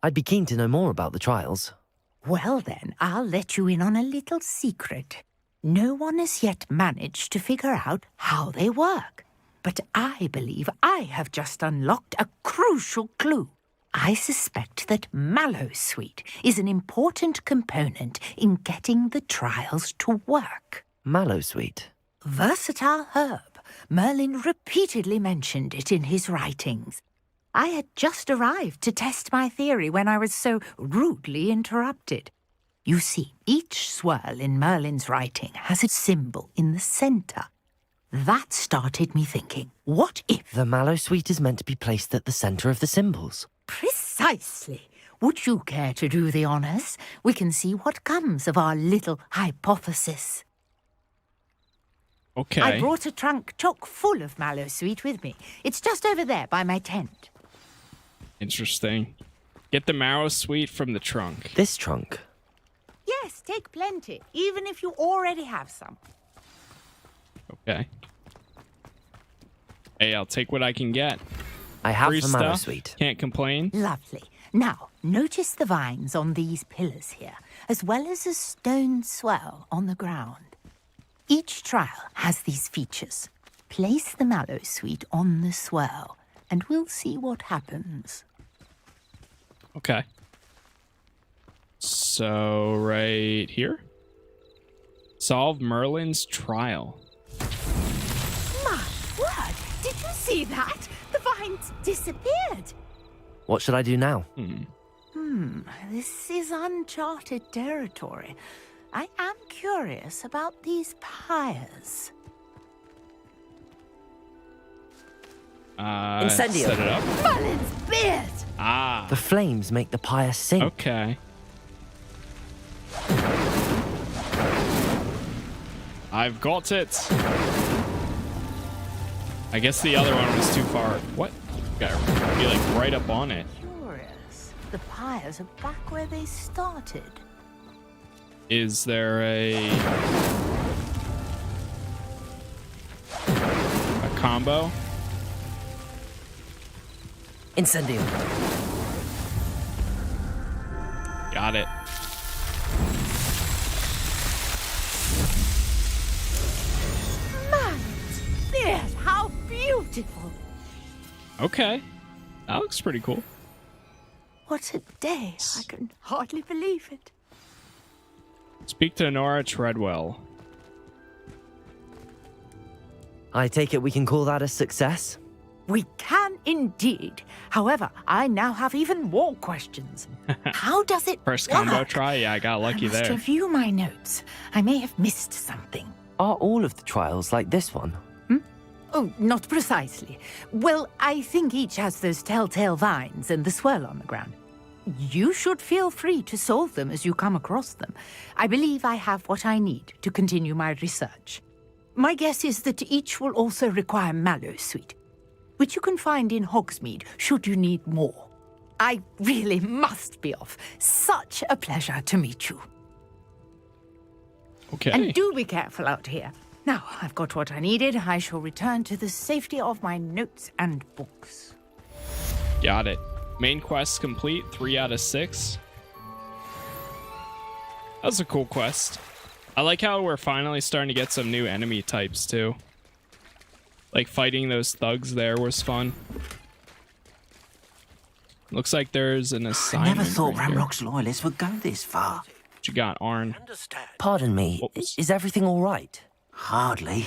I'd be keen to know more about the trials. Well then, I'll let you in on a little secret. No one has yet managed to figure out how they work. But I believe I have just unlocked a crucial clue. I suspect that mallowsweet is an important component in getting the trials to work. Mallowsweet? Versatile herb. Merlin repeatedly mentioned it in his writings. I had just arrived to test my theory when I was so rudely interrupted. You see, each swirl in Merlin's writing has a symbol in the center. That started me thinking, what if... The mallowsweet is meant to be placed at the center of the symbols. Precisely. Would you care to do the honors? We can see what comes of our little hypothesis. Okay. I brought a trunk chock full of mallowsweet with me. It's just over there by my tent. Interesting. Get the mallowsweet from the trunk. This trunk? Yes, take plenty, even if you already have some. Okay. Hey, I'll take what I can get. I have Free the stuff. mallowsweet. Can't complain. Lovely. Now, notice the vines on these pillars here, as well as a stone swell on the ground. Each trial has these features. Place the mallowsweet on the swell, and we'll see what happens. Okay. So, right here? Solve Merlin's trial. My word! Did you see that? The vines disappeared. What should I do now? This is uncharted territory. I am curious about these pyres. Incendio. Set it up. Merlin's beard! Ah. The flames make the pyre sink. Okay. I've got it. I guess the other one was too far. What? Gotta be like right up on it. Curious. The pyres are back where they started. Is there a combo? Incendio. Got it. Merlin's beard! How beautiful! Okay. That looks pretty cool. What a day. I can hardly believe it. Speak to Nora Treadwell. I take it we can call that a success? We can indeed. However, I now have even more questions. How does it First work? combo try? Yeah, I got lucky I must there. review my notes. I may have missed something. Are all of the trials like this one? Oh, not precisely. Well, I think each has those telltale vines and the swirl on the ground. You should feel free to solve them as you come across them. I believe I have what I need to continue my research. My guess is that each will also require mallowsweet, which you can find in Hogsmeade should you need more. I really must be off. Such a pleasure to meet you. Okay. And do be careful out here. Now, I've got what I needed. I shall return to the safety of my notes and books. Got it. Main quest complete, 3 out of 6. That was a cool quest. I like how we're finally starting to get some new enemy types too. Like fighting those thugs there was fun. Looks like there's an I assignment. never thought right here. Ramrock's loyalists would go this far. What you got, Arn? Pardon me, is everything all right? Hardly.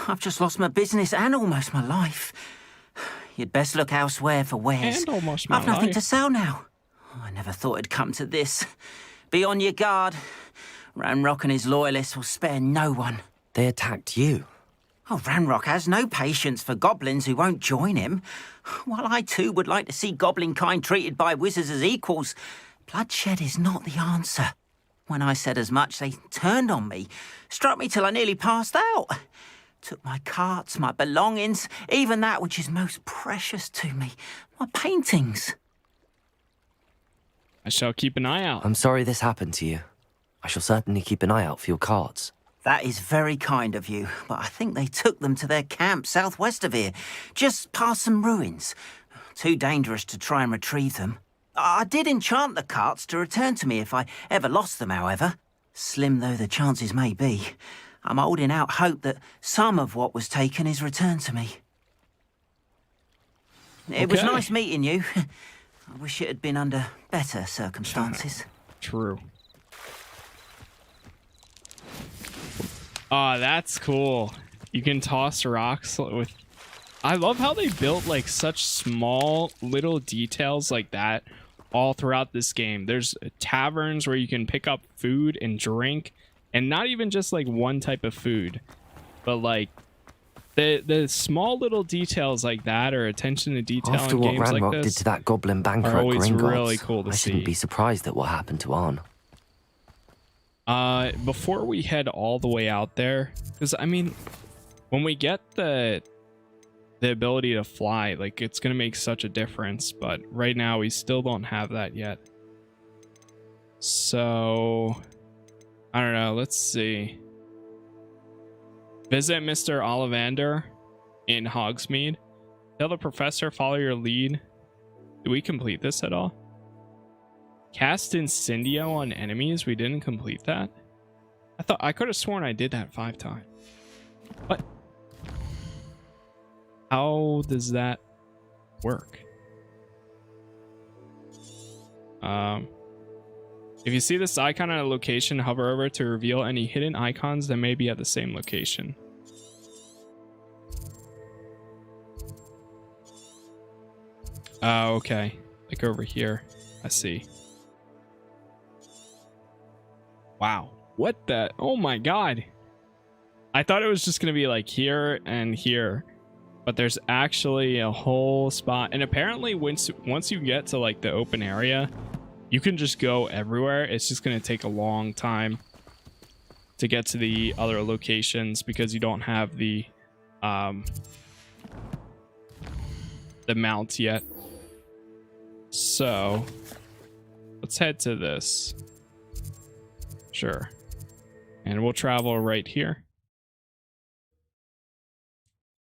I've just lost my business and almost my life. You'd best look elsewhere for wares. And almost my I've nothing life. to sell now. Oh, I never thought it'd come to this. Be on your guard. Ranrock and his loyalists will spare no one. They attacked you. Oh, Ranrock has no patience for goblins who won't join him. While I too would like to see goblin kind treated by wizards as equals, bloodshed is not the answer. When I said as much, they turned on me, struck me till I nearly passed out. Took my carts, my belongings, even that which is most precious to me, my paintings. I shall keep an eye out. I'm sorry this happened to you. I shall certainly keep an eye out for your cards. That is very kind of you, but I think they took them to their camp southwest of here, just past some ruins. Too dangerous to try and retrieve them. I did enchant the carts to return to me if I ever lost them, however. Slim though the chances may be, I'm holding out hope that some of what was taken is returned to me. It was Okay. nice meeting you. I wish it had been under better circumstances. True. Oh, that's cool. You can toss rocks with... I love how they built like such small little details like that all throughout this game. There's taverns where you can pick up food and drink, and not even just like one type of food, but like the small little details like that, or attention to detail After in what games like Ranrock this did to that goblin banker are at always Gringotts, really cool to I shouldn't see. be surprised at what happened to Arn. Before we head all the way out there, because I mean, when we get the ability to fly, like it's gonna make such a difference, but right now we still don't have that yet. So I don't know, let's see. Visit Mr. Ollivander in Hogsmeade. Tell the professor, follow your lead. Did we complete this at all? Cast Incendio on enemies. We didn't complete that. I could have sworn I did that 5 times. What? How does that work? If you see this icon at a location, hover over to reveal any hidden icons that may be at the same location. Oh, okay. Like over here. I see. Wow. What the? Oh my god. I thought it was just going to be like here and here. But there's actually a whole spot. And apparently once you get to like the open area, you can just go everywhere. It's just going to take a long time to get to the other locations because you don't have the mounts yet. So let's head to this. Sure. And we'll travel right here.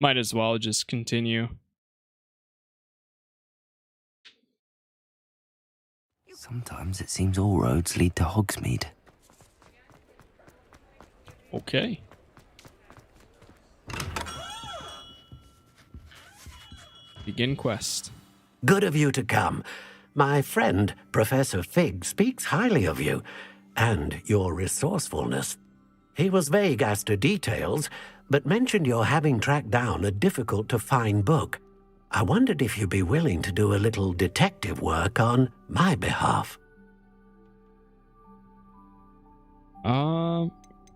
Might as well just continue. Sometimes it seems all roads lead to Hogsmeade. Okay. Begin quest. Good of you to come. My friend, Professor Fig, speaks highly of you and your resourcefulness. He was vague as to details, but mentioned your having tracked down a difficult-to-find book. I wondered if you'd be willing to do a little detective work on my behalf. How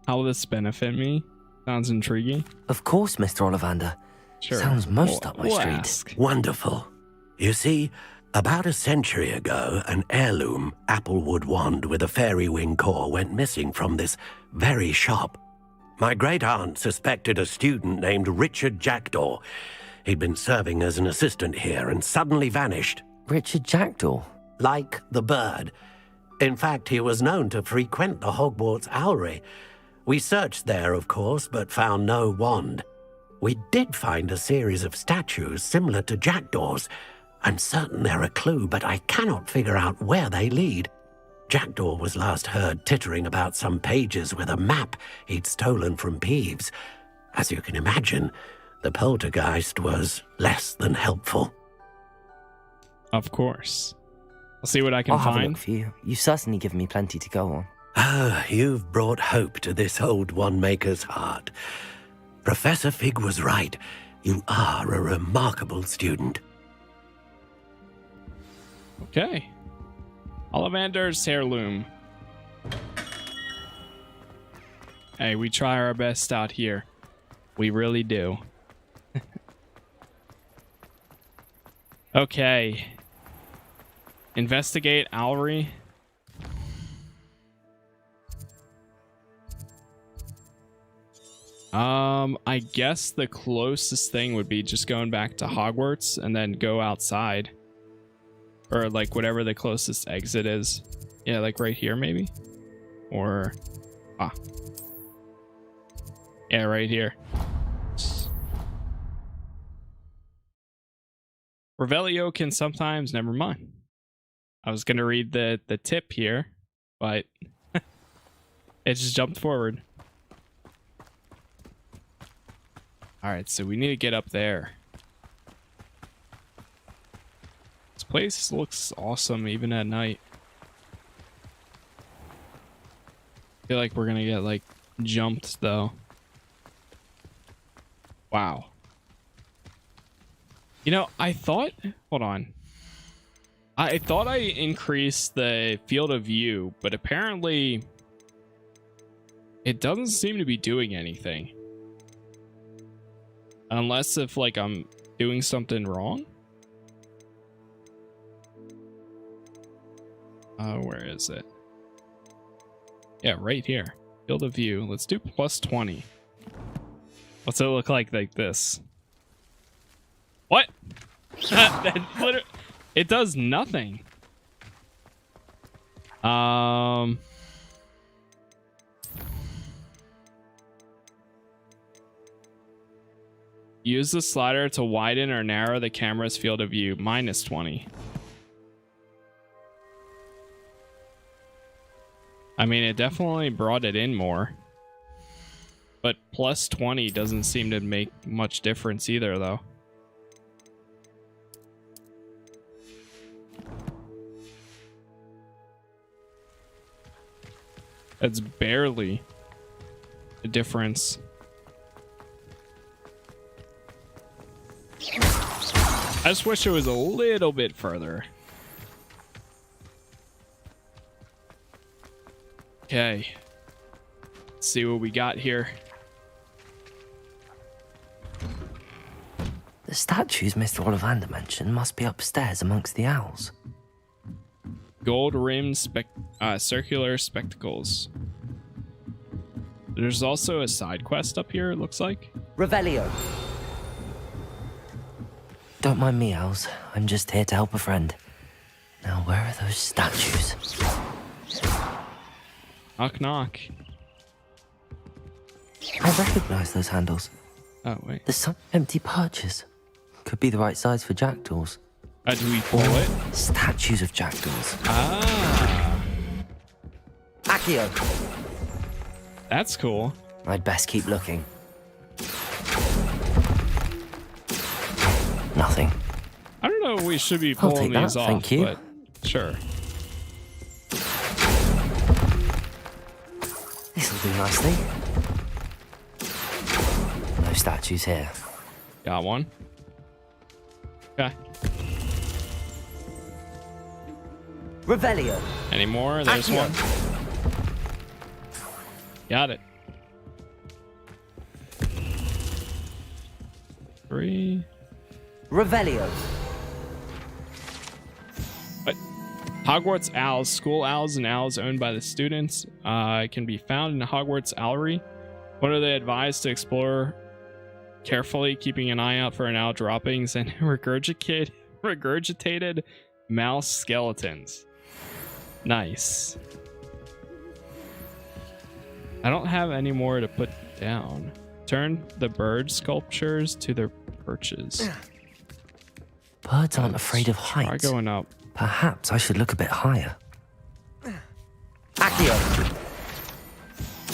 will this benefit me? Sounds intriguing. Of course, Mr. Ollivander. Sure. Sounds most up my We'll street. ask. Wonderful. You see, about a century ago, an heirloom applewood wand with a fairy wing core went missing from this very shop. My great-aunt suspected a student named Richard Jackdaw. He'd been serving as an assistant here and suddenly vanished. Richard Jackdaw? Like the bird. In fact, he was known to frequent the Hogwarts Owlery. We searched there, of course, but found no wand. We did find a series of statues similar to Jackdaw's. I'm certain they're a clue, but I cannot figure out where they lead. Jackdaw was last heard tittering about some pages with a map he'd stolen from Peeves. As you can imagine, the poltergeist was less than helpful. Of course. I'll see what I can I'll have a find. look for you. You've certainly given me plenty to go on. Ah, you've brought hope to this old one-maker's heart. Professor Fig was right. You are a remarkable student. Okay. Ollivander's heirloom. Hey, we try our best out here. We really do. Okay. Investigate Owlery. I guess the closest thing would be just going back to Hogwarts and then go outside. Or like whatever the closest exit is. Yeah, like right here maybe? Or... yeah, right here. Revelio can sometimes... Never mind. I was going to read the tip here, but it just jumped forward. Alright, so we need to get up there. This place looks awesome even at night. I feel like we're gonna get like jumped though. Wow. You know, I thought, hold on. I thought I increased the field of view, but apparently it doesn't seem to be doing anything. Unless if like I'm doing something wrong. Where is it? Yeah, right here. Field of view. Let's do plus 20. What's it look like this? What? That literally, it does nothing. Use the slider to widen or narrow the camera's field of view. Minus 20. I mean, it definitely brought it in more. But plus 20 doesn't seem to make much difference either, though. It's barely a difference. I just wish it was a little bit further. Okay. Let's see what we got here. The statues Mr. Ollivander mentioned must be upstairs amongst the owls. Gold-rimmed circular spectacles. There's also a side quest up here, it looks like. Revelio. Don't mind me, owls. I'm just here to help a friend. Now, where are those statues? Knock, knock. I recognize those handles. Oh, wait. There's some empty perches. Could be the right size for jackdaws. Do we pull it? Statues of jackdaws. Ah. Accio. That's cool. I'd best keep looking. Nothing. I don't know if we should be I'll pulling take these that, off, thank you. but sure. This'll do nicely. No statues here. Got one. Okay. Revelio. Any more? There's Accio. one. Got it. 3. Revelio. But Hogwarts owls, school owls and owls owned by the students, can be found in the Hogwarts Owlery. What are they advised to explore carefully, keeping an eye out for an owl droppings and regurgitated mouse skeletons. Nice. I don't have any more to put down. Turn the bird sculptures to their perches. Birds aren't afraid of heights. Try going up. Perhaps I should look a bit higher. Accio.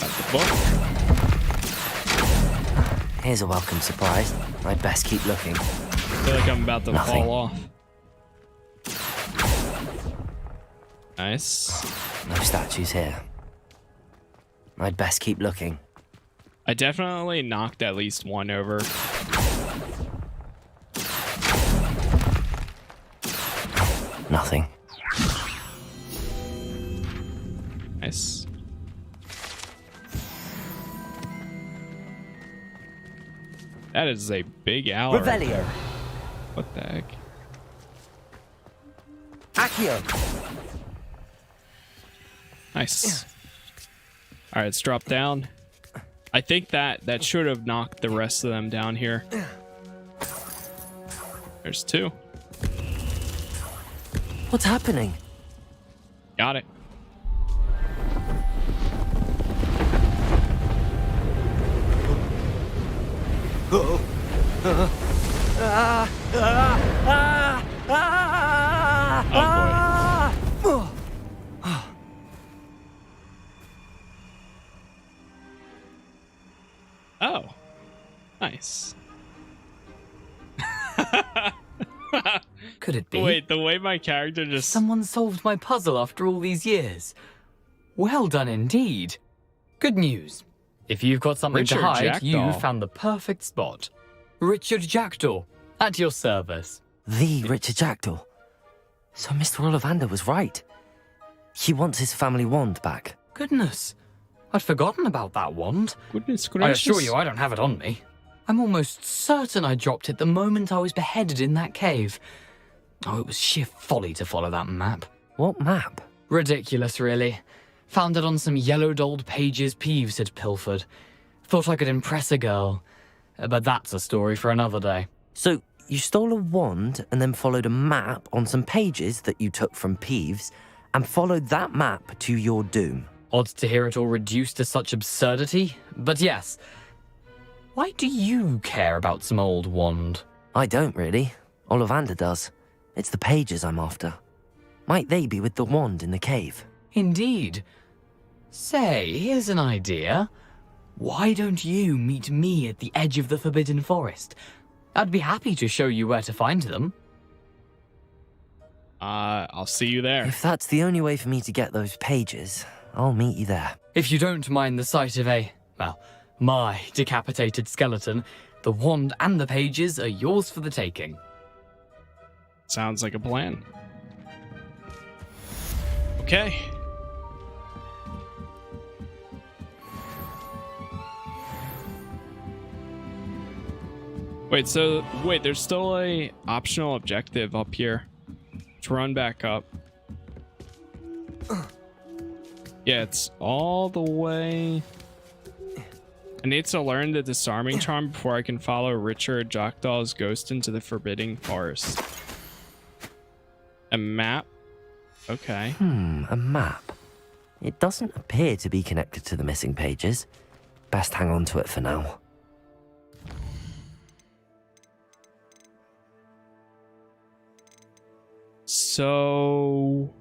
Got the book. Here's a welcome surprise. I'd best keep looking. I feel like I'm about to Nothing. fall off. Nice. No statues here. I'd best keep looking. I definitely knocked at least one over. Nothing. Nice. That is a big owl. Revelio. What the heck? Accio. Nice. All right, let's drop down. I think that should have knocked the rest of them down here. There's two. What's happening? Got it. Oh, nice. Could it be? Wait, the way my character just... Someone solved my puzzle after all these years. Well done indeed. Good news. If you've got something to hide, Jackdaw. you found the perfect spot. Richard Jackdaw, at your service. The Richard Jackdaw. So Mr. Ollivander was right. He wants his family wand back. Goodness, I'd forgotten about that wand. Goodness I gracious. assure you I don't have it on me. I'm almost certain I dropped it the moment I was beheaded in that cave. Oh, it was sheer folly to follow that map. What map? Ridiculous, really. Found it on some yellowed old pages Peeves had pilfered. Thought I could impress a girl. But that's a story for another day. So you stole a wand and then followed a map on some pages that you took from Peeves and followed that map to your doom. Odd to hear it all reduced to such absurdity, but yes. Why do you care about some old wand? I don't really. Ollivander does. It's the pages I'm after. Might they be with the wand in the cave? Indeed. Say, here's an idea. Why don't you meet me at the edge of the Forbidden Forest? I'd be happy to show you where to find them. I'll see you there. If that's the only way for me to get those pages, I'll meet you there. If you don't mind the sight of my decapitated skeleton, the wand and the pages are yours for the taking. Sounds like a plan. Okay. Wait, there's still a optional objective up here. Let's run back up. Yeah, it's all the way... I need to learn the disarming charm before I can follow Richard Jackdaw's ghost into the Forbidden Forest. A map? Okay. A map. It doesn't appear to be connected to the missing pages. Best hang on to it for now. So...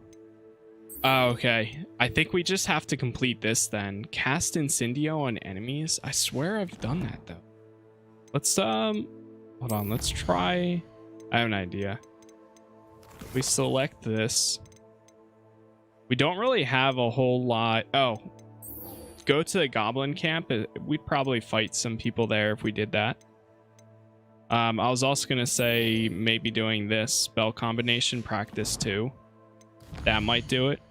Oh, okay. I think we just have to complete this then. Cast Incendio on enemies? I swear I've done that though. Let's, hold on, let's try... I have an idea. We select this. We don't really have a whole lot... Oh. Go to the goblin camp. We'd probably fight some people there if we did that. I was also gonna say maybe doing this spell combination practice too. That might do it.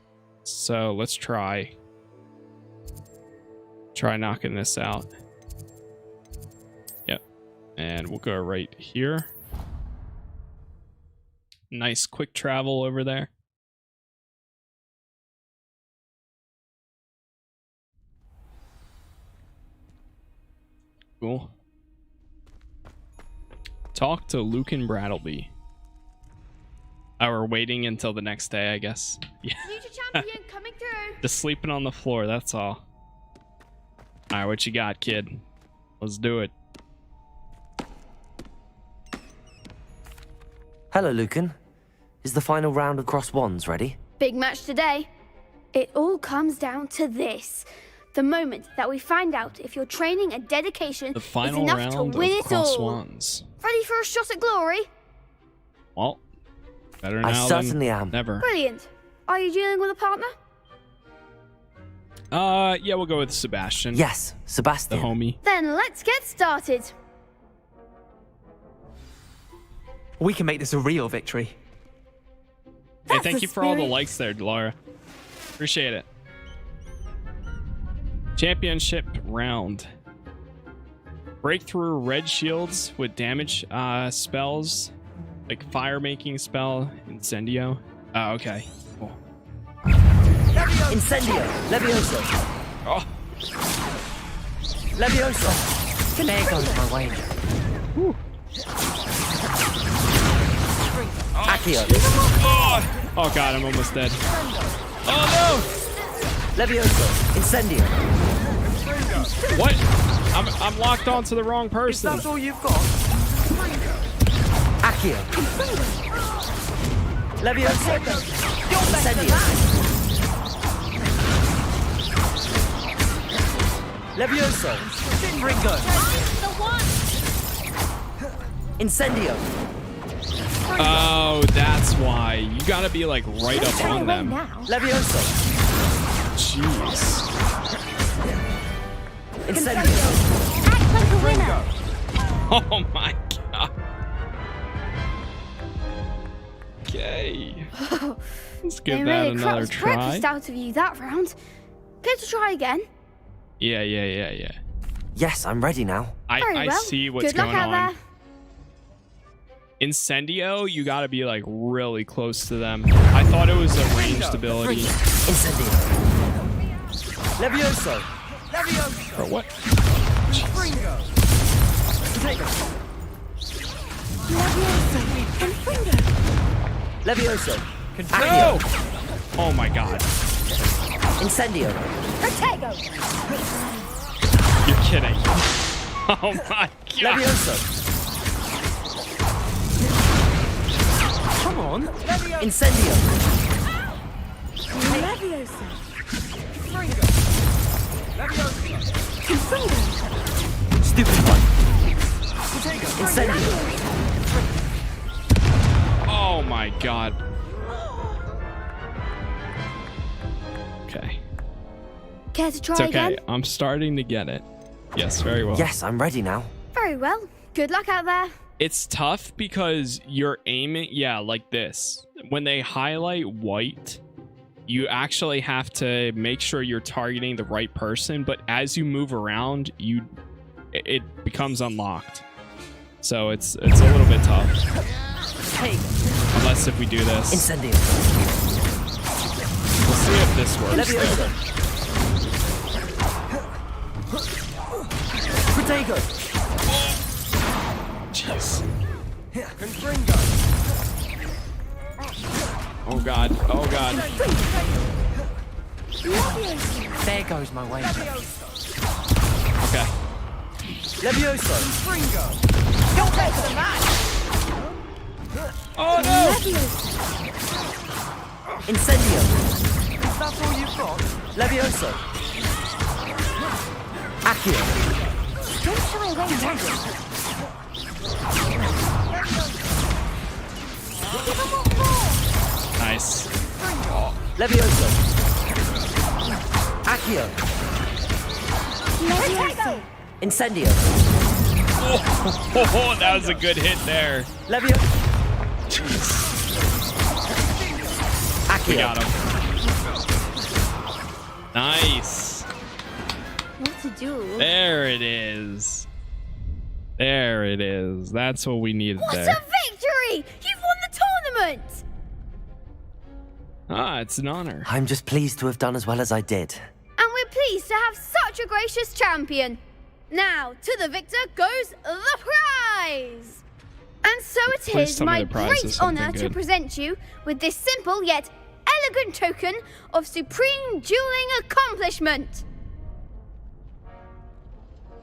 So let's try knocking this out. Yep. And we'll go right here. Nice quick travel over there. Cool. Talk to Lucan Brattleby. Oh, we're waiting until the next day, I guess. Yeah. Future champion coming through. Just sleeping on the floor, that's all. Alright, what you got, kid? Let's do it. Hello, Lucan. Is the final round of Cross Wands ready? Big match today. It all comes down to this. The moment that we find out if your training and dedication The is final enough round to win of it Cross all. Wands. Ready for a shot at glory? Well, better I now certainly than am. never. Brilliant. Are you dealing with a partner? Yeah, we'll go with Sebastian. Yes, Sebastian. The homie. Then let's get started. We can make this a real victory. Hey, thank you for all the likes there, Laura. Appreciate it. Championship round. Breakthrough red shields with damage spells, like fire making spell, Incendio. Oh, okay. Cool. Incendio, Levioso. Oh. Levioso. There goes my wager. Accio. Oh god, I'm almost dead. Oh no! Levioso, Incendio. What? I'm locked onto the wrong person. That's all you've got. Accio. Levioso. Incendio. Levioso. Ringo. Incendio. Oh, that's why. You gotta be like right up on them. Levioso. Jeez. Incendio. Act like a winner. Oh my god. Okay. Let's give that another try. Breakfast out of you that round. Care to try again? Yeah. Yes, I'm ready now. I see what's Good luck going out on. there. Incendio, you gotta be like really close to them. I thought it was a ranged ability. Incendio. Levioso. Levioso. Or what? Levioso. No! Oh my god. Incendio. Protego. You're kidding. Oh my god. Levioso. Come on. Incendio. Levioso. Stupid one. Incendio. Oh my god. Okay. Care to try It's okay. again? I'm starting to get it. Yes, very well. Yes, I'm ready now. Very well. Good luck out there. It's tough because you're aiming, like this. When they highlight white, you actually have to make sure you're targeting the right person, but as you move around, it becomes unlocked. So it's a little bit tough. Unless if we do this. Incendio. We'll see if this works. Protego. Jeez. Oh god. Oh god. There goes my way. Okay. Levioso. You're better than that. Oh no! Incendio. That's all you've got. Levioso. Accio. Don't shy away now. Nice. Levioso. Accio. Levioso. Incendio. Oh, that was a good hit there. Levioso. Jeez. Accio. We got him. Nice. What to do? There it is. There it is. That's what we needed What there. a victory! You've won the tournament! Ah, it's an honor. I'm just pleased to have done as well as I did. And we're pleased to have such a gracious champion. Now, to the victor goes the prize! And so it Please is tell me my the prize is great something honor to good. present you with this simple yet elegant token of supreme dueling accomplishment.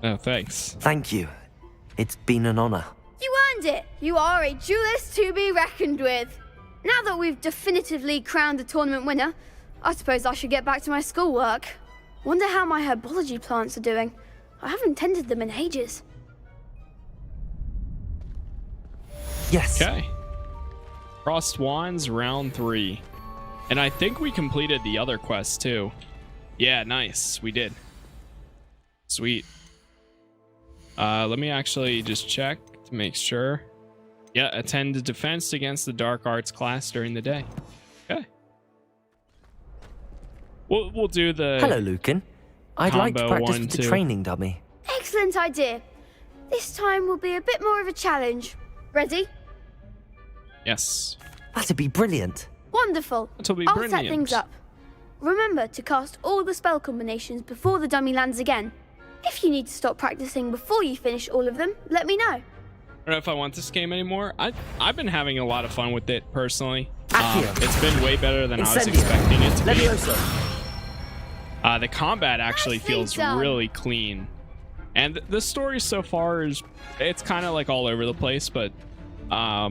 Oh, thanks. Thank you. It's been an honor. You earned it. You are a duelist to be reckoned with. Now that we've definitively crowned the tournament winner, I suppose I should get back to my schoolwork. Wonder how my herbology plants are doing. I haven't tended them in ages. Yes. Okay. Crossed Wands, round 3. And I think we completed the other quest too. Yeah, nice. We did. Sweet. Let me actually just check to make sure. Yeah, attend defense against the dark arts class during the day. Okay. We'll do the Hello, Lucan. I'd like to combo practice 1, with the 2. training dummy. Excellent idea. This time will be a bit more of a challenge. Ready? Yes. That'd be brilliant. Wonderful. That'll be I'll brilliant. set things up. Remember to cast all the spell combinations before the dummy lands again. If you need to stop practicing before you finish all of them, let me know. I don't know if I want this game anymore. I've been having a lot of fun with it personally. It's been way better than I was expecting it to be. The combat actually feels really clean, and the story so far it's kind of like all over the place, but I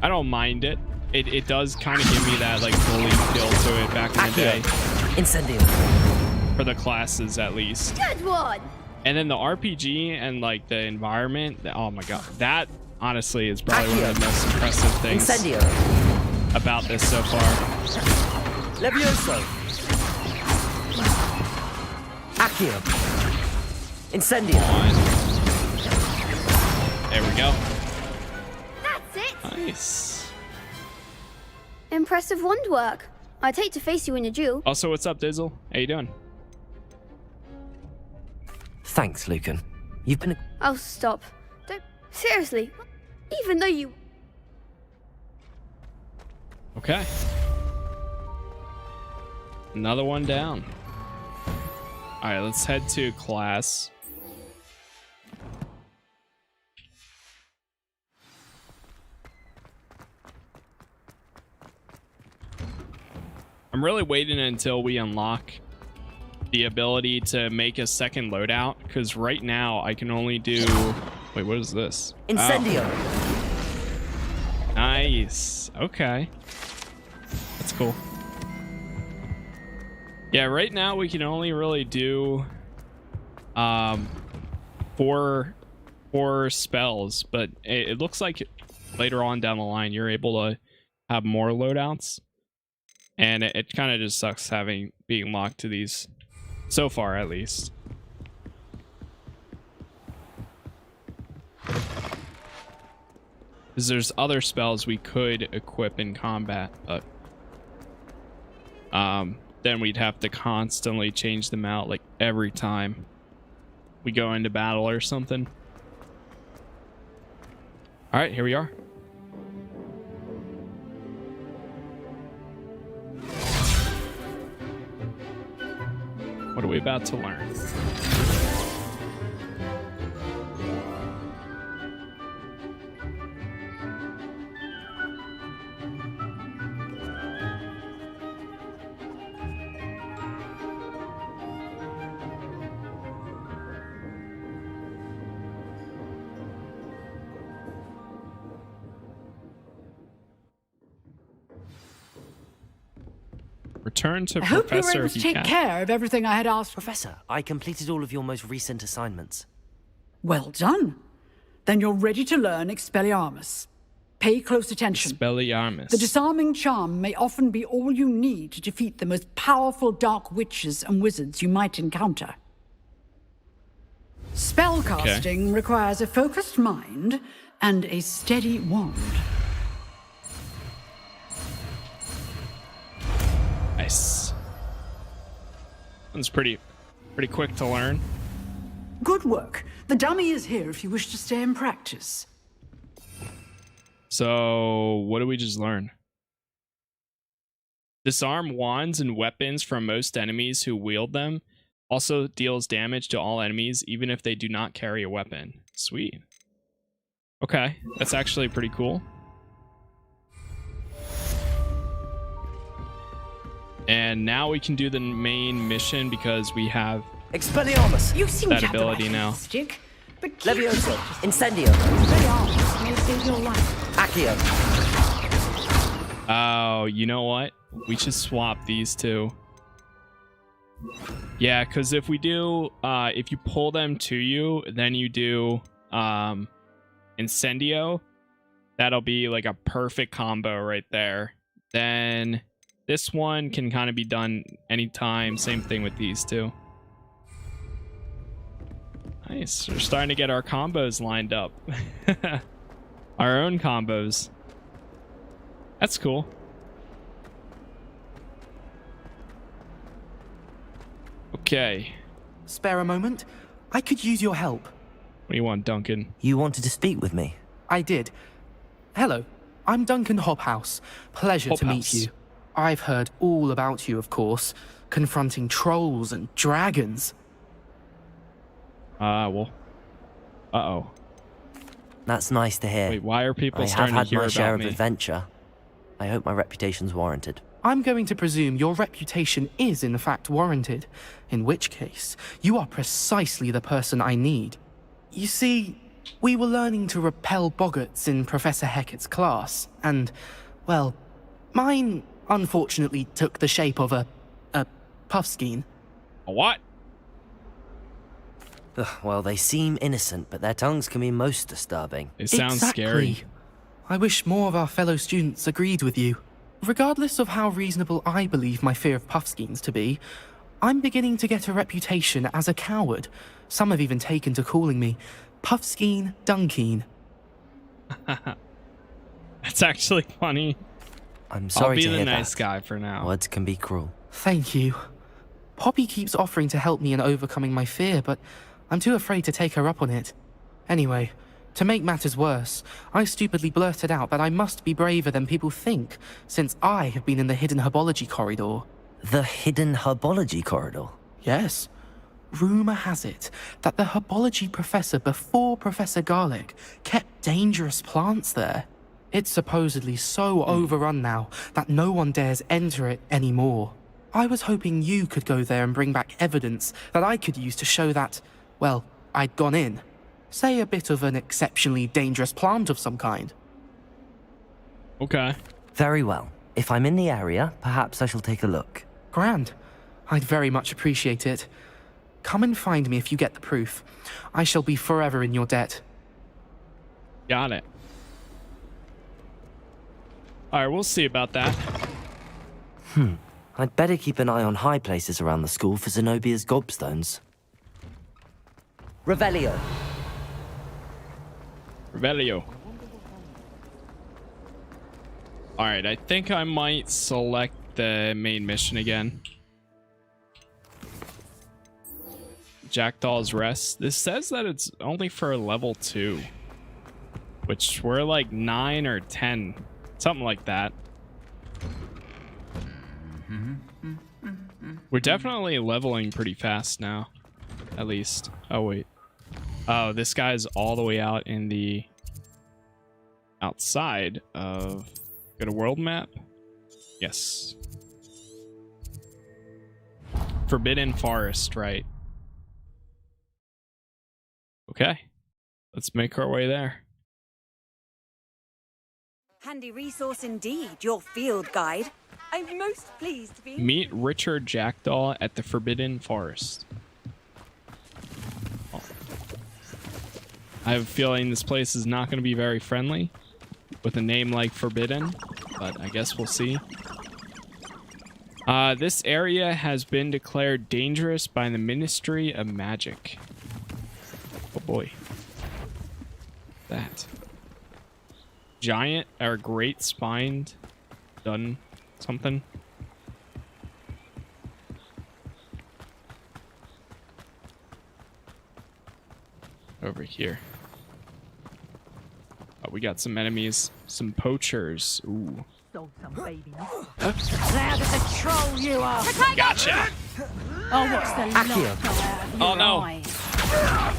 don't mind it. It does kind of give me that like bully feel to it back in the day. Incendio. For the classes at least. Good one. And then the RPG and like the environment, oh my god, that honestly is probably one of the most impressive things about this so far. Levioso. Accio. Incendio. There we go. That's it. Nice. Impressive wand work. I'd hate to face you in a duel. Also, what's up, Dizzle? How you doing? Thanks, Lucan. You've been Oh, stop. Don't. Seriously. Even though you. Okay. Another one down. All right, let's head to class. I'm really waiting until we unlock the ability to make a second loadout, because right now I can only do... Wait, what is this? Incendio. Oh. Nice. Okay. That's cool. Yeah, right now we can only really do four spells, but it looks like later on down the line you're able to have more loadouts, and it kind of just sucks being locked to these so far, at least. Because there's other spells we could equip in combat, but then we'd have to constantly change them out like every time we go into battle or something. All right, here we are. What are we about to learn? Return to I hope you were Professor able to take care of everything I had asked. Professor, I completed all of your most recent assignments. Well done. Then you're ready to learn Expelliarmus. Pay close attention. Expelliarmus. The disarming charm may often be all you need to defeat the most powerful dark witches and wizards you might encounter. Spellcasting requires a focused mind and a steady wand. Nice. One's pretty quick to learn. Good work. The dummy is here if you wish to stay and practice. So, what did we just learn? Disarm wands and weapons from most enemies who wield them. Also deals damage to all enemies, even if they do not carry a weapon. Sweet. Okay, that's actually pretty cool. And now we can do the main mission because we have Expelliarmus. You seem that to have the ability right now. stick, but Levioso. Incendio. Expelliarmus may save your life. Accio. Oh, you know what? We should swap these two. Yeah, because if we do, if you pull them to you, then you do Incendio. That'll be like a perfect combo right there. Then This one can kind of be done anytime. Same thing with these two. Nice. We're starting to get our combos lined up. Our own combos. That's cool. Okay. Spare a moment? I could use your help. What do you want, Duncan? You wanted to speak with me? I did. Hello, I'm Duncan Hobhouse. Pleasure to meet you. I've heard all about you, of course, confronting trolls and dragons. Well. Uh-oh. That's nice to hear. Wait, why are people I starting have to hear had my share about of me? adventure. I hope my reputation's warranted. I'm going to presume your reputation is in fact warranted, in which case, you are precisely the person I need. You see, we were learning to repel boggarts in Professor Hecat's class, and, well, mine unfortunately took the shape of a puffskein. A what? Ugh, well, they seem innocent, but their tongues can be most disturbing. It sounds scary. I wish more of our fellow students agreed with you. Regardless of how reasonable I believe my fear of puffskeins to be, I'm beginning to get a reputation as a coward. Some have even taken to calling me Puffskeen Dunkeen. That's actually funny. I'm sorry to hear that. I'll be the nice guy for now. Words can be cruel. Thank you. Poppy keeps offering to help me in overcoming my fear, but I'm too afraid to take her up on it. Anyway, to make matters worse, I stupidly blurted out that I must be braver than people think, since I have been in the hidden herbology corridor. The hidden herbology corridor? Yes. Rumour has it that the herbology professor before Professor Garlic kept dangerous plants there. It's supposedly so overrun now that no one dares enter it anymore. I was hoping you could go there and bring back evidence that I could use to show that, well, I'd gone in. Say a bit of an exceptionally dangerous plant of some kind. Okay. Very well. If I'm in the area, perhaps I shall take a look. Grand. I'd very much appreciate it. Come and find me if you get the proof. I shall be forever in your debt. Got it. Alright, we'll see about that. I'd better keep an eye on high places around the school for Zenobia's gobstones. Revelio. Revelio. Alright, I think I might select the main mission again. Jackdaw's Rest. This says that it's only for level 2. Which we're like 9 or 10. Something like that. We're definitely leveling pretty fast now. At least. Oh, wait. Oh, this guy's all the way out in the outside of... Got a world map? Yes. Forbidden Forest, right. Okay. Let's make our way there. Handy resource indeed, your field guide. I'm most pleased to be... Meet Richard Jackdaw at the Forbidden Forest. Oh. I have a feeling this place is not going to be very friendly with a name like Forbidden, but I guess we'll see. This area has been declared dangerous by the Ministry of Magic. Oh boy. That. Giant or great spined done something. Over here. Oh, we got some enemies. Some poachers. Ooh. Stole some baby. Loud as a troll you are. Gotcha. Oh, what's the Accio. Oh no.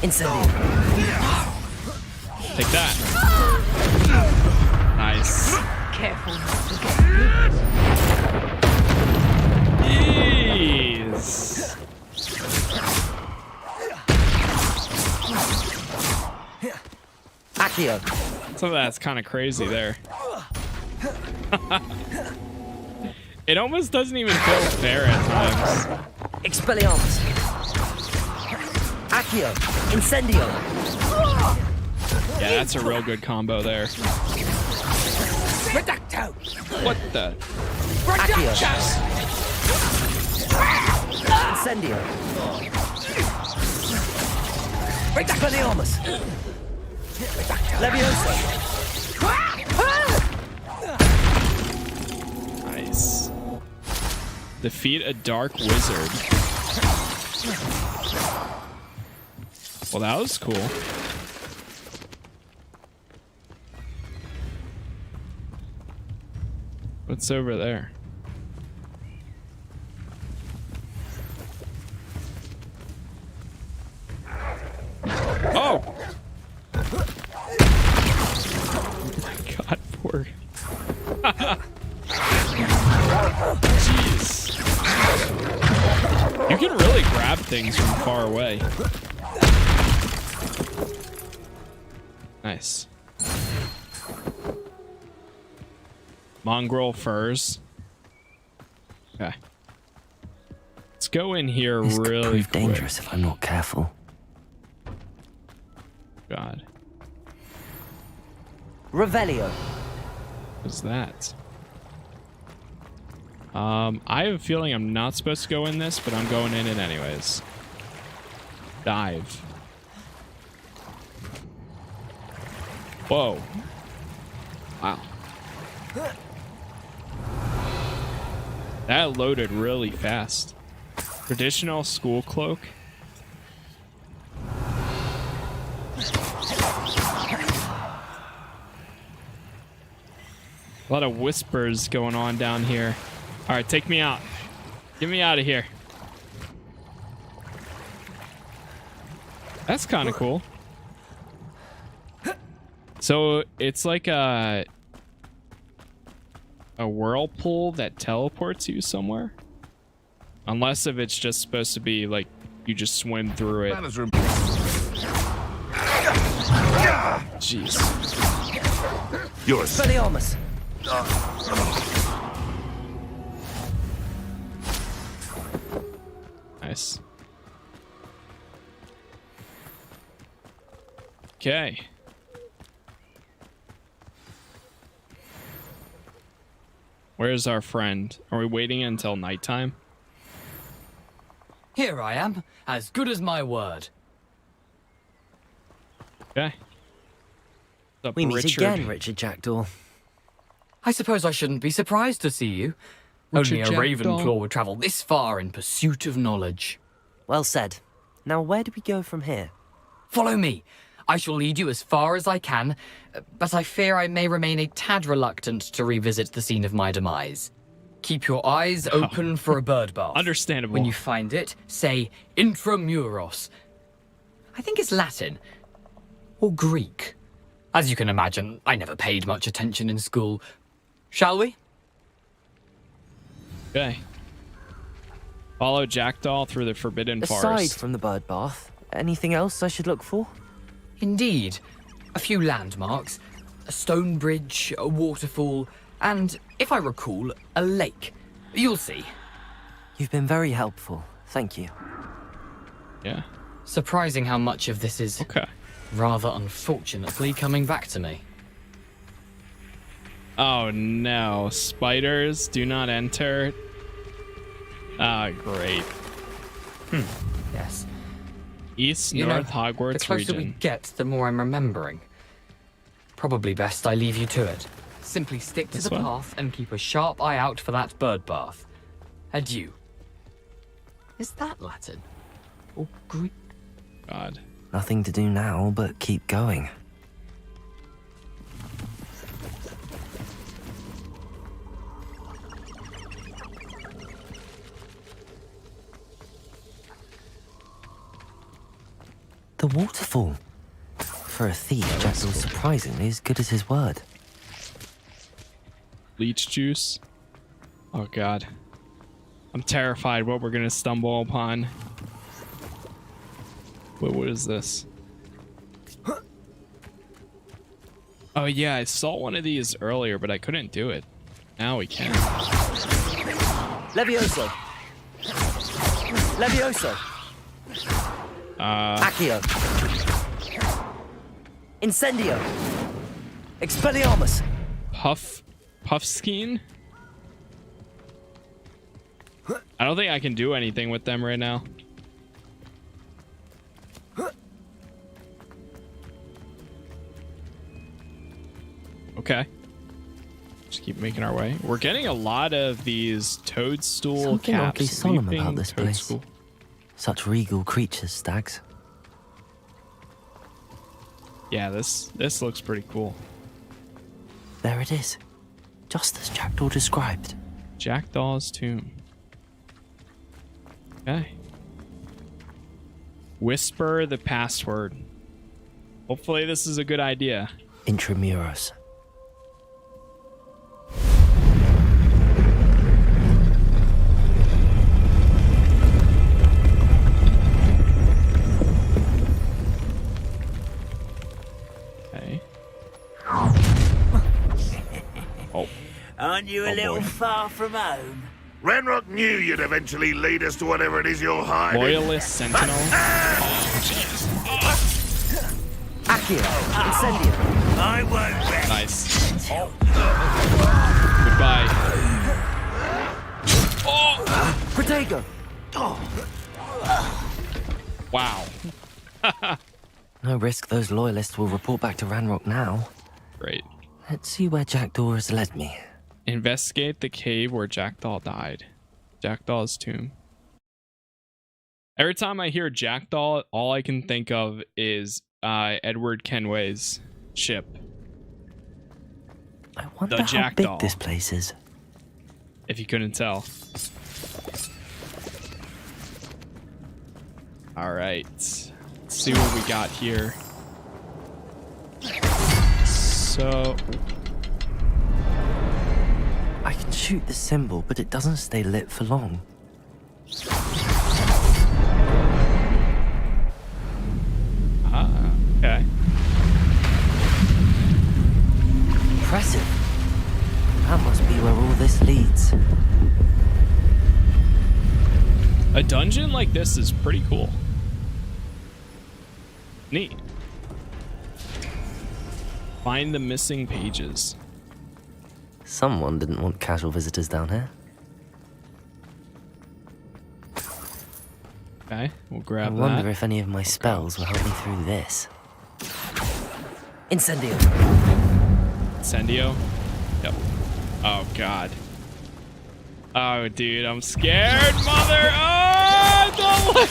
Incendio. Take that. Nice. Careful not to get Jeez. Accio. Some of that's kind of crazy there. It almost doesn't even feel fair at times. Expelliarmus. Accio. Incendio. Yeah, that's a real good combo there. Reducto! What the? Accio. Incendio. Expelliarmus. Levioso. Nice. Defeat a dark wizard. Well, that was cool. What's over there? Oh! Oh my god, poor. Jeez. You can really grab things from far away. Nice. Mongrel furs. Okay. Let's go in here This could really prove quick. dangerous if I'm not careful. God. Revelio. What's that? I have a feeling I'm not supposed to go in this, but I'm going in it anyways. Dive. Whoa. Wow. That loaded really fast. Traditional school cloak. A lot of whispers going on down here. All right, take me out. Get me out of here. That's kind of cool. So it's like a whirlpool that teleports you somewhere. Unless if it's just supposed to be like you just swim through it. Jeez. You're Expelliarmus. Nice. Okay. Where's our friend? Are we waiting until nighttime? Here I am, as good as my word. Okay. What's up, We meet Richard? again, Richard Jackdaw. I suppose I shouldn't be surprised to see you. Richard Only a Jackdaw. Ravenclaw would travel this far in pursuit of knowledge. Well said. Now, where do we go from here? Follow me. I shall lead you as far as I can, but I fear I may remain a tad reluctant to revisit the scene of my demise. Keep your eyes open for a bird bath. Understandable. When you find it, say intramuros. I think it's Latin. Or Greek. As you can imagine, I never paid much attention in school. Shall we? Okay. Follow Jackdaw through the Forbidden Aside Forest. from the bird bath, anything else I should look for? Indeed. A few landmarks, a stone bridge, a waterfall, and, if I recall, a lake. You'll see. You've been very helpful. Thank you. Yeah. Surprising how much of this is, rather unfortunately, coming back to me. Oh no. Spiders do not enter. Ah, great. Yes. East, You know, North, Hogwarts the closer region. we get, the more I'm remembering. Probably best I leave you to it. Simply stick to This the one? path and keep a sharp eye out for that bird bath. Adieu. Is that Latin? Or Greek? God. Nothing to do now but keep going. The waterfall. For a thief, Jackdaw's surprisingly as good as his word. Leech juice. Oh god. I'm terrified what we're gonna stumble upon. Wait, what is this? Oh yeah, I saw one of these earlier, but I couldn't do it. Now we can. Levioso. Levioso. Accio. Incendio. Expelliarmus. Puff Puffskein. I don't think I can do anything with them right now. Okay. Just keep making our way. We're getting a lot of these toadstool Something caps. oddly solemn leaping about this place. toadstool. Such regal creatures, stags. Yeah, this looks pretty cool. There it is. Just as Jackdaw described. Jackdaw's tomb. Okay. Whisper the password. Hopefully this is a good idea. Intramuros. Okay. Oh. Aren't you a little boy. far from home? Renrock knew you'd eventually lead us to whatever it is you're hiding. Loyalist Sentinel. Oh, jeez. Akira, Incendio. I won't rest. Nice. Goodbye. Oh! Protego. Wow. No risk those loyalists will report back to Ranrock now. Great. Let's see where Jackdaw has led me. Investigate the cave where Jackdaw died. Jackdaw's tomb. Every time I hear Jackdaw, all I can think of is Edward Kenway's ship. I wonder The how Jackdaw. big this place is. If you couldn't tell. All right. Let's see what we got here. So... I can shoot the symbol, but it doesn't stay lit for long. Ah, okay. Impressive. That must be where all this leads. A dungeon like this is pretty cool. Neat. Find the missing pages. Someone didn't want casual visitors down here. Okay, we'll grab I that. wonder if any of my spells will help me through this. Incendio. Incendio? Yep. Oh, God. Oh, dude, I'm scared, mother! Oh, don't look!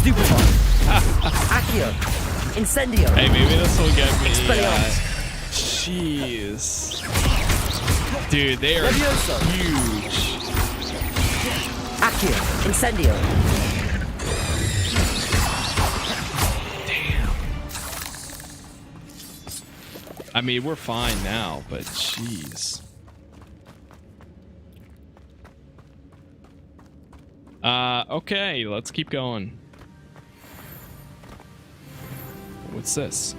Stupefy. Accio. Incendio. Hey, maybe this will get me. Expelliarmus. Jeez. Dude, they are Levioso. huge. Accio. Incendio. I mean, we're fine now, but jeez. Okay, let's keep going. What's this?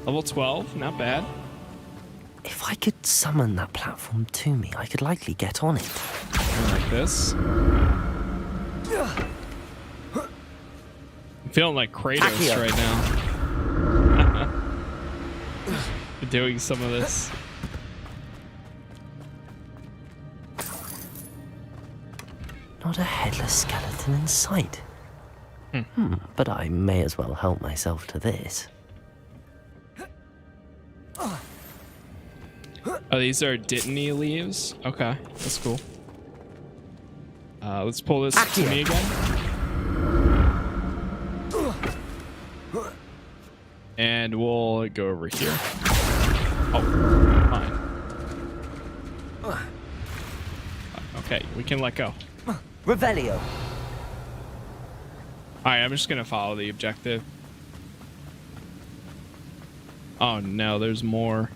Level 12, not bad. If I could summon that platform to me, I could likely get on it. Like this. I'm feeling like Kratos right now. Doing some of this. Not a headless skeleton in sight. But I may as well help myself to this. Oh, these are Dittany leaves? Okay, that's cool. Let's pull this to me again. And we'll go over here. Oh, fine. Okay, we can let go. Revelio. Alright, I'm just gonna follow the objective. Oh no, there's more.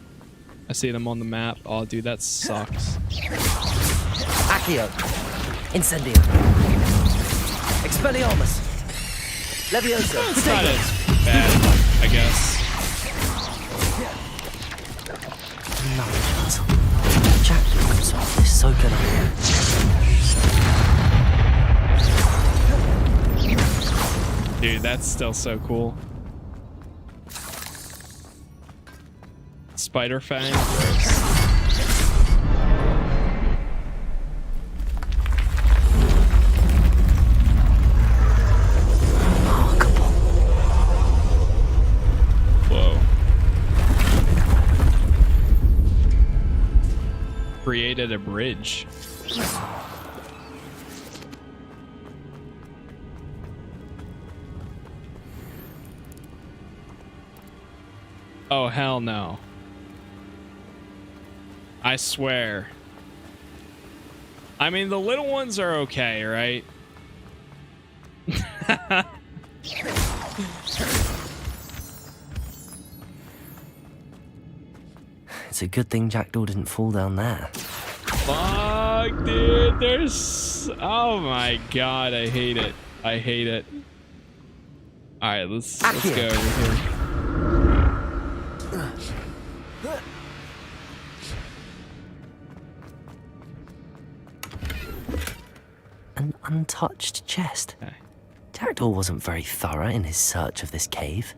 I see them on the map. Oh, dude, that sucks. Accio. Incendio. Expelliarmus. Levioso. It's not as bad, I guess. Another puzzle. Jackdaw can solve this, so can I. Dude, that's still so cool. Spider Fang. Gross. created a bridge. Oh, hell no. I swear. I mean, the little ones are okay, right? It's a good thing Jackdaw didn't fall down there. Fuck, dude. There's... Oh my god, I hate it. I hate it. Alright, let's go over here. An untouched chest. Okay. Jackdaw wasn't very thorough in his search of this cave.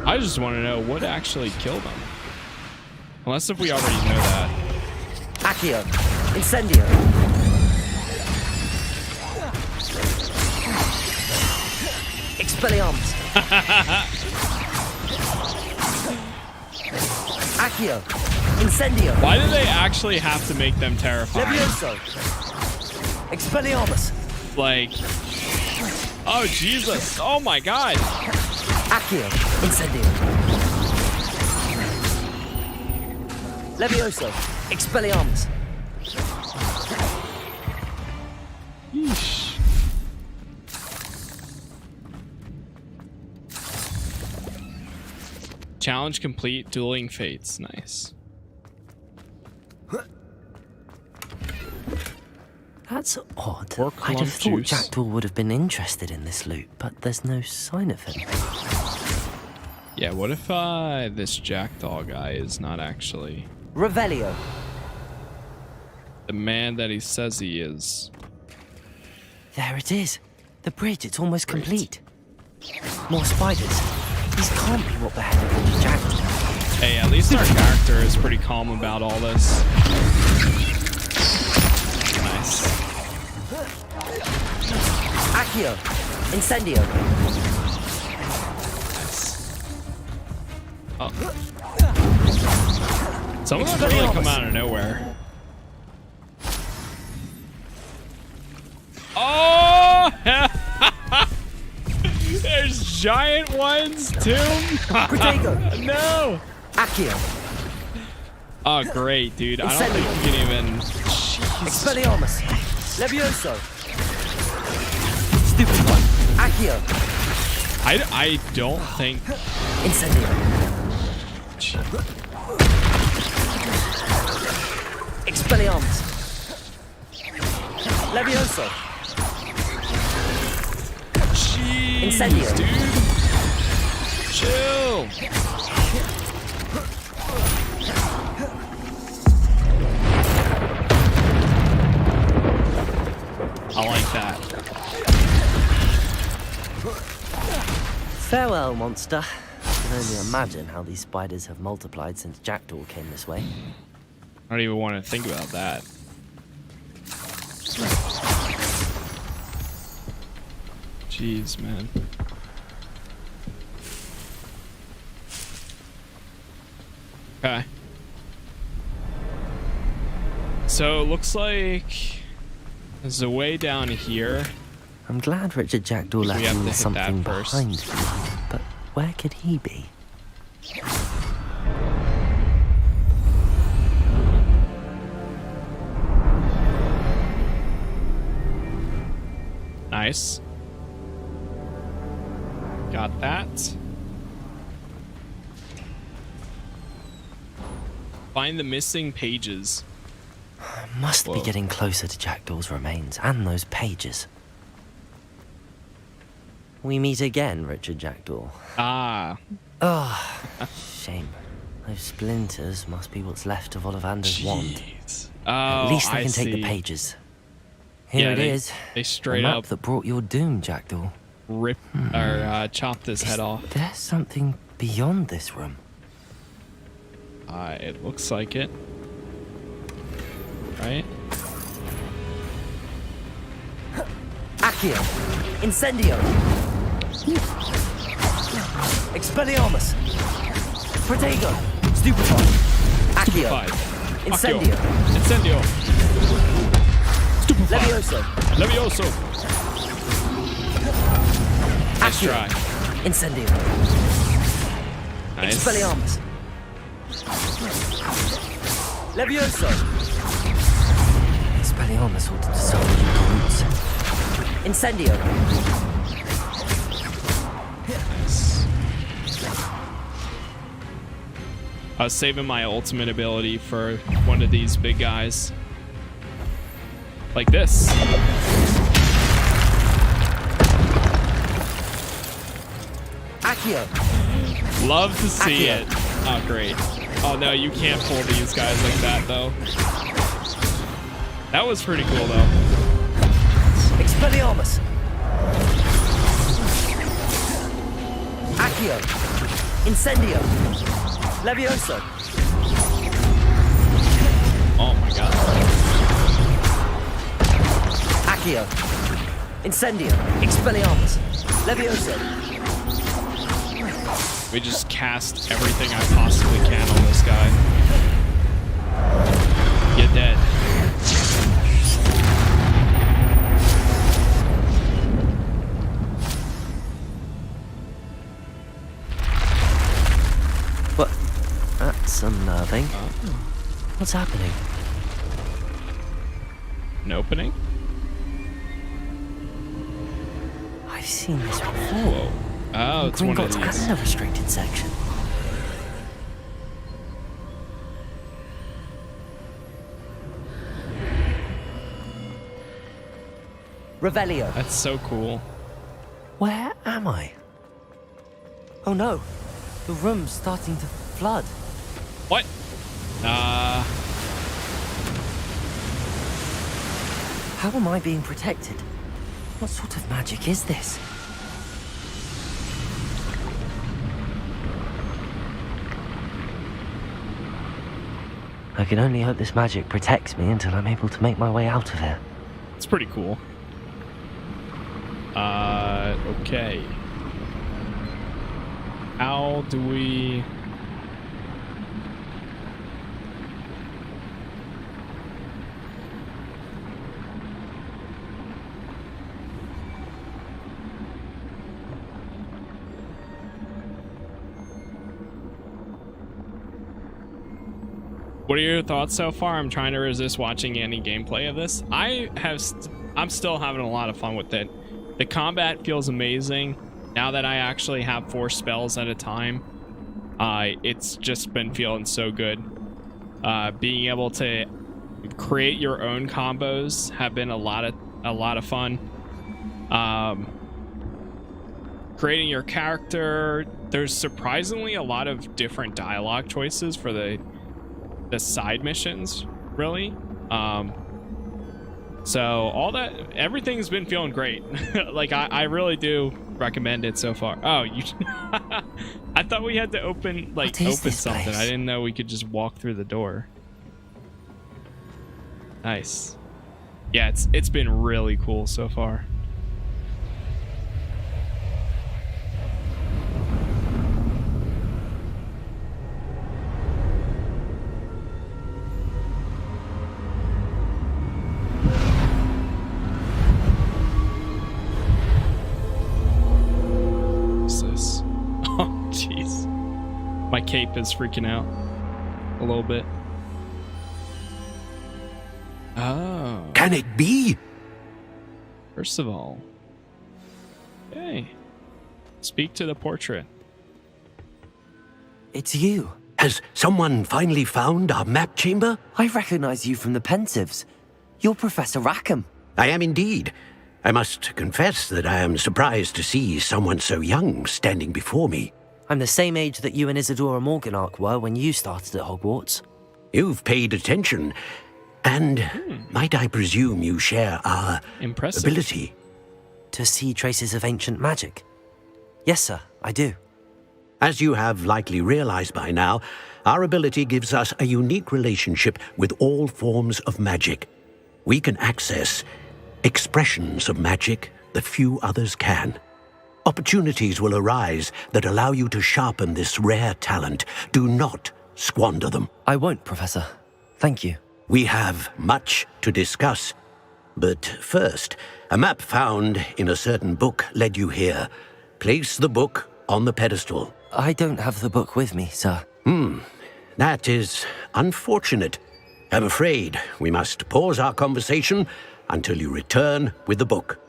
I just want to know what actually killed him. Unless if we already know that. Accio. Incendio. Expelliarmus. Accio. Incendio. Why do they actually have to make them terrifying? Levioso. Expelliarmus. Like, oh Jesus! Oh my God! Accio. Incendio. Levioso. Expelliarmus. Yeesh. Challenge complete. Dueling fates. Nice. That's odd. I'd have thought Jackdaw would have been interested in this loot, but there's no sign of him. Yeah, what if this Jackdaw guy is not actually Revelio. the man that he says he is? There it is. The bridge, it's almost complete. More spiders. These can't be what the hell are Jackdaw. Hey, at least our character is pretty calm about all this. Nice. Accio. Incendio. Oh. Some of them really come out of nowhere. Oh! There's giant ones too. No. Accio. Oh, great, dude. I don't think you can even. Expelliarmus. Levioso. Stupid one. Accio. I don't think. Incendio. Expelliarmus. Levioso. Jeez, Incendio. Dude. Chill. I like that. Farewell, monster. I can only imagine how these spiders have multiplied since Jackdaw came this way. I don't even want to think about that. Jeez, man. Okay. So it looks like there's a way down here. I'm glad Richard Jackdaw left me with something behind me, but where could he be? Nice. Got that. Find the missing pages. Must be getting closer to Jackdaw's remains and those pages. We meet again, Richard Jackdaw. Ah. Oh, shame. Those splinters must be what's left of Ollivander's wand. Oh, At least I can take see. the pages. Here it is. They straight the map up that brought your doom, Jackdaw. rip or chopped his head off. There's something beyond this room. It looks like it. Right? Accio. Incendio. Expelliarmus. Protego. Stupefy. Accio. Incendio. Incendio. Stupefy. Levioso. Levioso. Nice try. Incendio. Nice. Expelliarmus. Levioso. Expelliarmus ought to dissolve the roots. Incendio. Nice. I was saving my ultimate ability for one of these big guys. Like this. Accio. Love to see Accio. it. Oh, great. Oh, no, you can't pull these guys like that, though. That was pretty cool, though. Expelliarmus. Accio. Incendio. Levioso. Oh my god. Accio. Incendio. Expelliarmus. Levioso. We just cast everything I possibly can on this guy. Get dead. What? That's unnerving. What's happening? An opening? I've seen this before. Whoa. Oh, it's one of Gringotts these. has a restricted section. Revelio. That's so cool. Where am I? Oh no, the room's starting to flood. What? How am I being protected? What sort of magic is this? I can only hope this magic protects me until I'm able to make my way out of here. It's pretty cool. Okay. How do we... What are your thoughts so far? I'm trying to resist watching any gameplay of this. I'm still having a lot of fun with it. The combat feels amazing. Now that I actually have 4 spells at a time, it's just been feeling so good. Being able to create your own combos have been a lot of fun. Creating your character, there's surprisingly a lot of different dialogue choices for the side missions, really. So all that, everything's been feeling great. Like I really do recommend it so far. Oh, you I thought we had to open something. Place? I didn't know we could just walk through the door. Nice. Yeah, it's been really cool so far. My cape is freaking out a little bit. Oh. Can it be? First of all, okay. Speak to the portrait. It's you. Has someone finally found our map chamber? I recognize you from the Pensives. You're Professor Rackham. I am indeed. I must confess that I am surprised to see someone so young standing before me. I'm the same age that you and Isadora Morganach were when you started at Hogwarts. You've paid attention, and might I presume you share our ability? To see traces of ancient magic? Yes, sir, I do. As you have likely realized by now, our ability gives us a unique relationship with all forms of magic. We can access expressions of magic that few others can. Opportunities will arise that allow you to sharpen this rare talent. Do not squander them. I won't, Professor. Thank you. We have much to discuss. But first, a map found in a certain book led you here. Place the book on the pedestal. I don't have the book with me, sir. That is unfortunate. I'm afraid we must pause our conversation until you return with the book.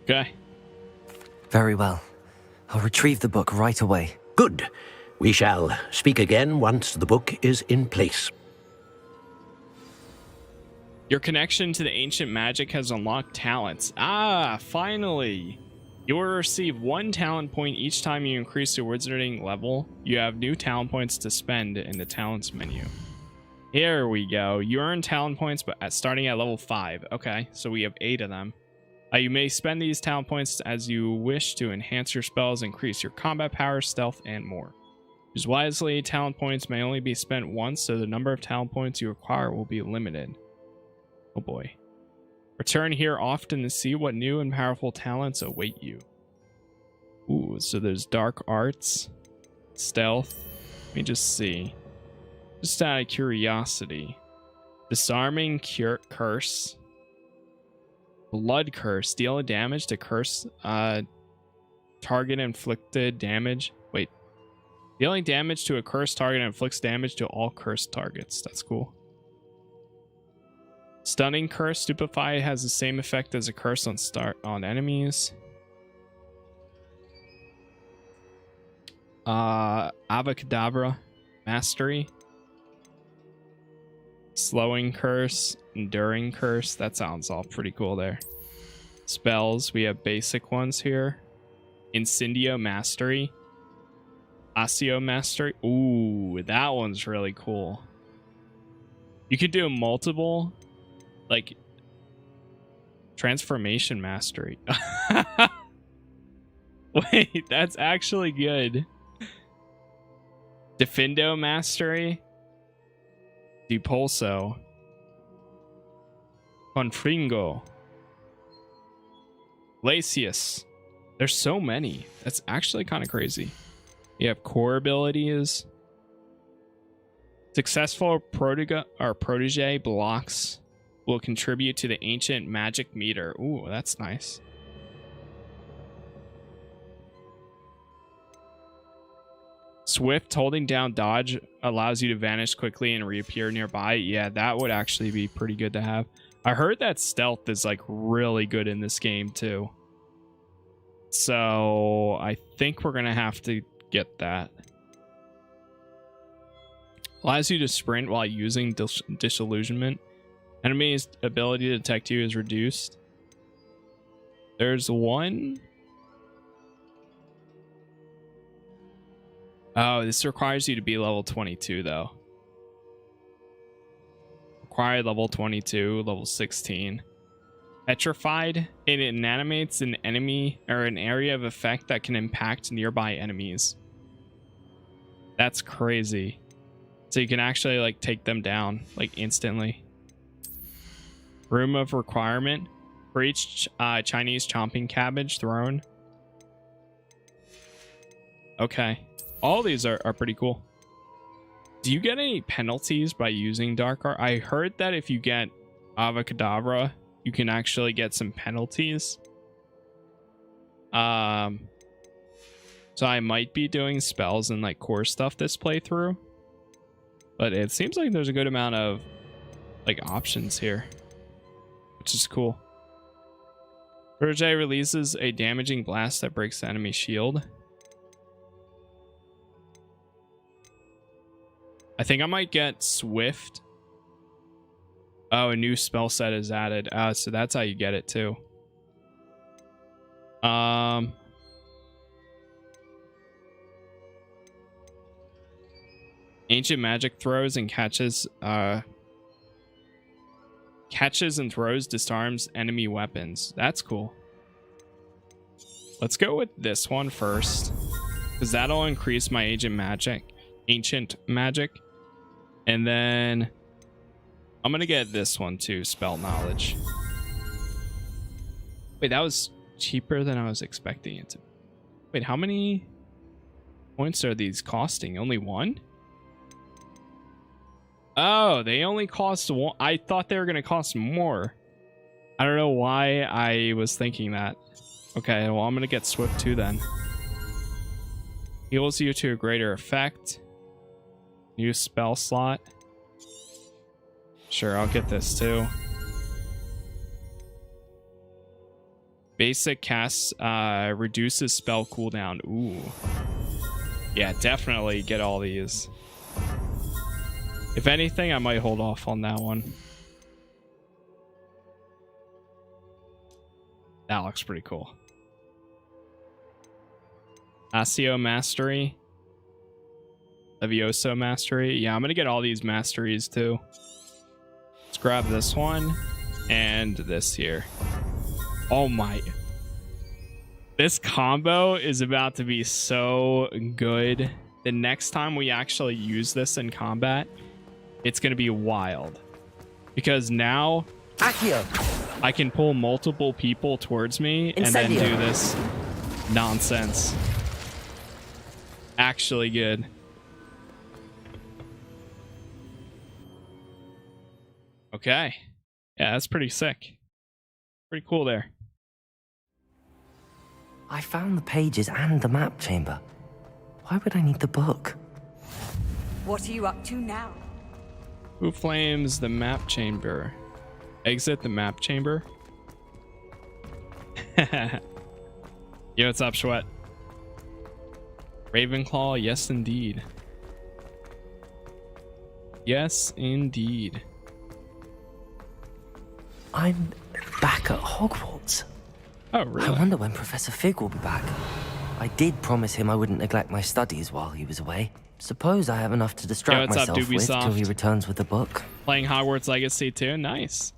Okay. Very well. I'll retrieve the book right away. Good. We shall speak again once the book is in place. Your connection to the ancient magic has unlocked talents. Ah, finally. You will receive 1 talent point each time you increase your wizarding level. You have new talent points to spend in the talents menu. Here we go. You earn talent points starting at level 5. Okay, so we have 8 of them. You may spend these talent points as you wish to enhance your spells, increase your combat power, stealth, and more. Use wisely. Talent points may only be spent once, so the number of talent points you acquire will be limited. Oh boy. Return here often to see what new and powerful talents await you. Ooh, so there's dark arts, stealth. Let me just see. Just out of curiosity. Disarming curse. Blood curse. Deal damage to curse target inflicted damage. Wait. Dealing damage to a cursed target inflicts damage to all cursed targets. That's cool. Stunning curse. Stupefy has the same effect as a curse on enemies. Avacadabra mastery. Slowing curse, enduring curse. That sounds all pretty cool there. Spells, we have basic ones here. Incendio mastery. Accio mastery. Ooh, that one's really cool. You could do multiple, like, transformation mastery. Wait, that's actually good. Defendo mastery. Depulso. Confringo. Glacius. There's so many. That's actually kind of crazy. You have core abilities. Successful protege blocks will contribute to the ancient magic meter. Ooh, that's nice. Swift, holding down dodge allows you to vanish quickly and reappear nearby. Yeah, that would actually be pretty good to have. I heard that stealth is like really good in this game too. So I think we're gonna have to get that. Allows you to sprint while using disillusionment. Enemy's ability to detect you is reduced. There's one. Oh, this requires you to be level 22 though. Required level 22, level 16. Petrified. It inanimates an enemy or an area of effect that can impact nearby enemies. That's crazy. So you can actually like take them down like instantly. Room of requirement. For each Chinese chomping cabbage thrown. Okay. All these are pretty cool. Do you get any penalties by using Dark Art? I heard that if you get Avacadabra, you can actually get some penalties. So I might be doing spells and like core stuff this playthrough. But it seems like there's a good amount of like options here, which is cool. Protege releases a damaging blast that breaks the enemy shield. I think I might get Swift. Oh, a new spell set is added. So that's how you get it too. Ancient magic throws and catches and throws disarms enemy weapons. That's cool. Let's go with this one first, because that'll increase my ancient magic. And then I'm gonna get this one too, spell knowledge. Wait, that was cheaper than I was expecting it to. Wait, how many? points are these costing? Only one? Oh, they only cost one. I thought they were going to cost more. I don't know why I was thinking that. Okay, well, I'm going to get Swift 2 then. Heals you to a greater effect. New spell slot. Sure, I'll get this too. Basic cast reduces spell cooldown. Ooh. Yeah, definitely get all these. If anything, I might hold off on that one. That looks pretty cool. Accio Mastery. Levioso Mastery. Yeah, I'm going to get all these masteries too. Let's grab this one and this here. Oh my. This combo is about to be so good. The next time we actually use this in combat, it's going to be wild. Because now Accio. I can pull multiple people towards me and then do this nonsense. Actually good. Okay. Yeah, that's pretty sick. Pretty cool there. I found the pages and the map chamber. Why would I need the book? What are you up to now? Who flames the map chamber? Exit the map chamber. Yo, what's up, Schwet? Ravenclaw, yes indeed. Yes indeed. I'm back at Hogwarts. Oh, really? I wonder when Professor Fig will be back. I did promise him I wouldn't neglect my studies while he was away. Suppose I have enough to distract what's up, myself with Ubisoft? till he returns with the book. Playing Hogwarts Legacy too. Nice.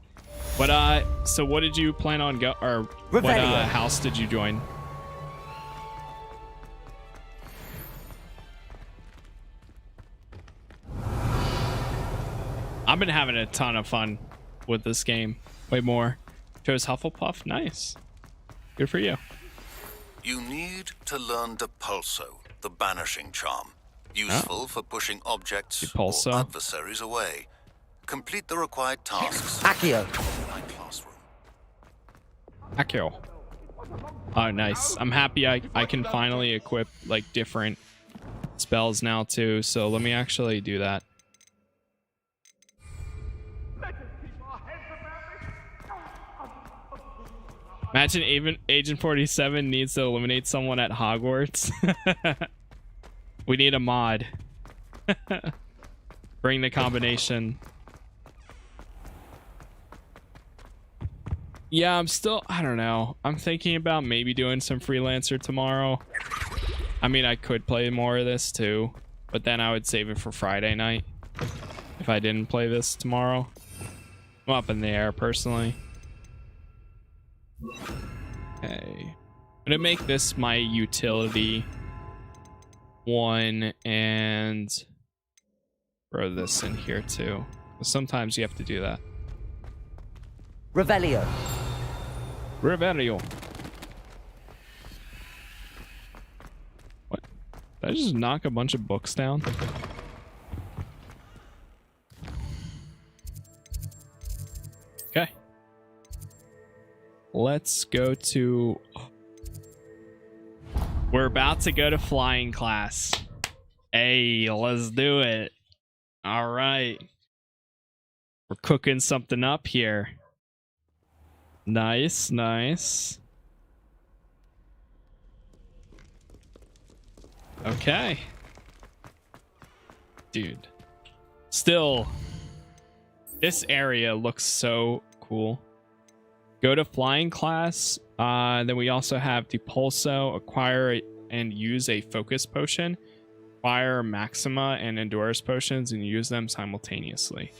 But so what did you plan on what house did you join? I've been having a ton of fun with this game. Way more. Chose Hufflepuff. Nice. Good for you. You need to learn Depulso, the banishing charm. Useful for pushing objects or adversaries away. Complete the required tasks. Accio. Accio. Oh, nice. I'm happy I can finally equip like different spells now too. So let me actually do that. Imagine even Agent 47 needs to eliminate someone at Hogwarts. We need a mod. Bring the combination. Yeah, I don't know. I'm thinking about maybe doing some freelancer tomorrow. I mean, I could play more of this too, but then I would save it for Friday night if I didn't play this tomorrow. I'm up in the air personally. Okay. I'm gonna make this my utility one and throw this in here too. Sometimes you have to do that. Revelio. Revelio. What? Did I just knock a bunch of books down? Okay. Let's go to... We're about to go to flying class. Hey, let's do it. All right. We're cooking something up here. Nice, nice. Okay. Dude. Still, this area looks so cool. Go to flying class. Then we also have Depulso, acquire and use a focus potion, acquire Maxima and Endurance potions, and use them simultaneously.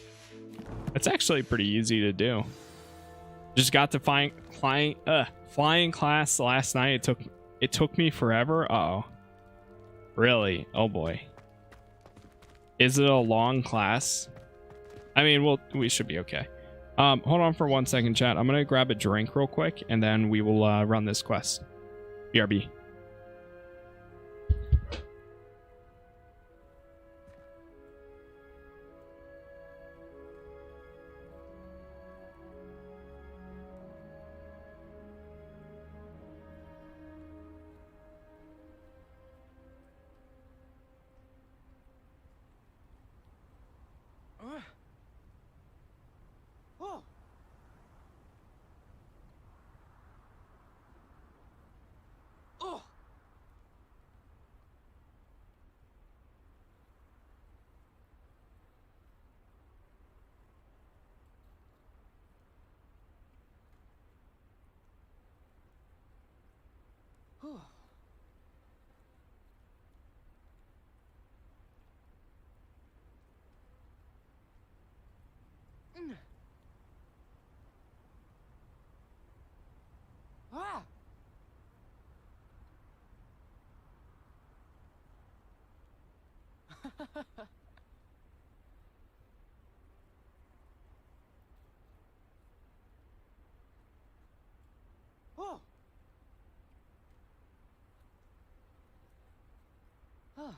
That's actually pretty easy to do. Just got to flying class last night. It took me forever. Uh-oh. Really? Oh boy. Is it a long class? I mean, we should be okay. Hold on for 1 second, chat. I'm gonna grab a drink real quick, and then we will run this quest. BRB. Ah! Oh! Ah.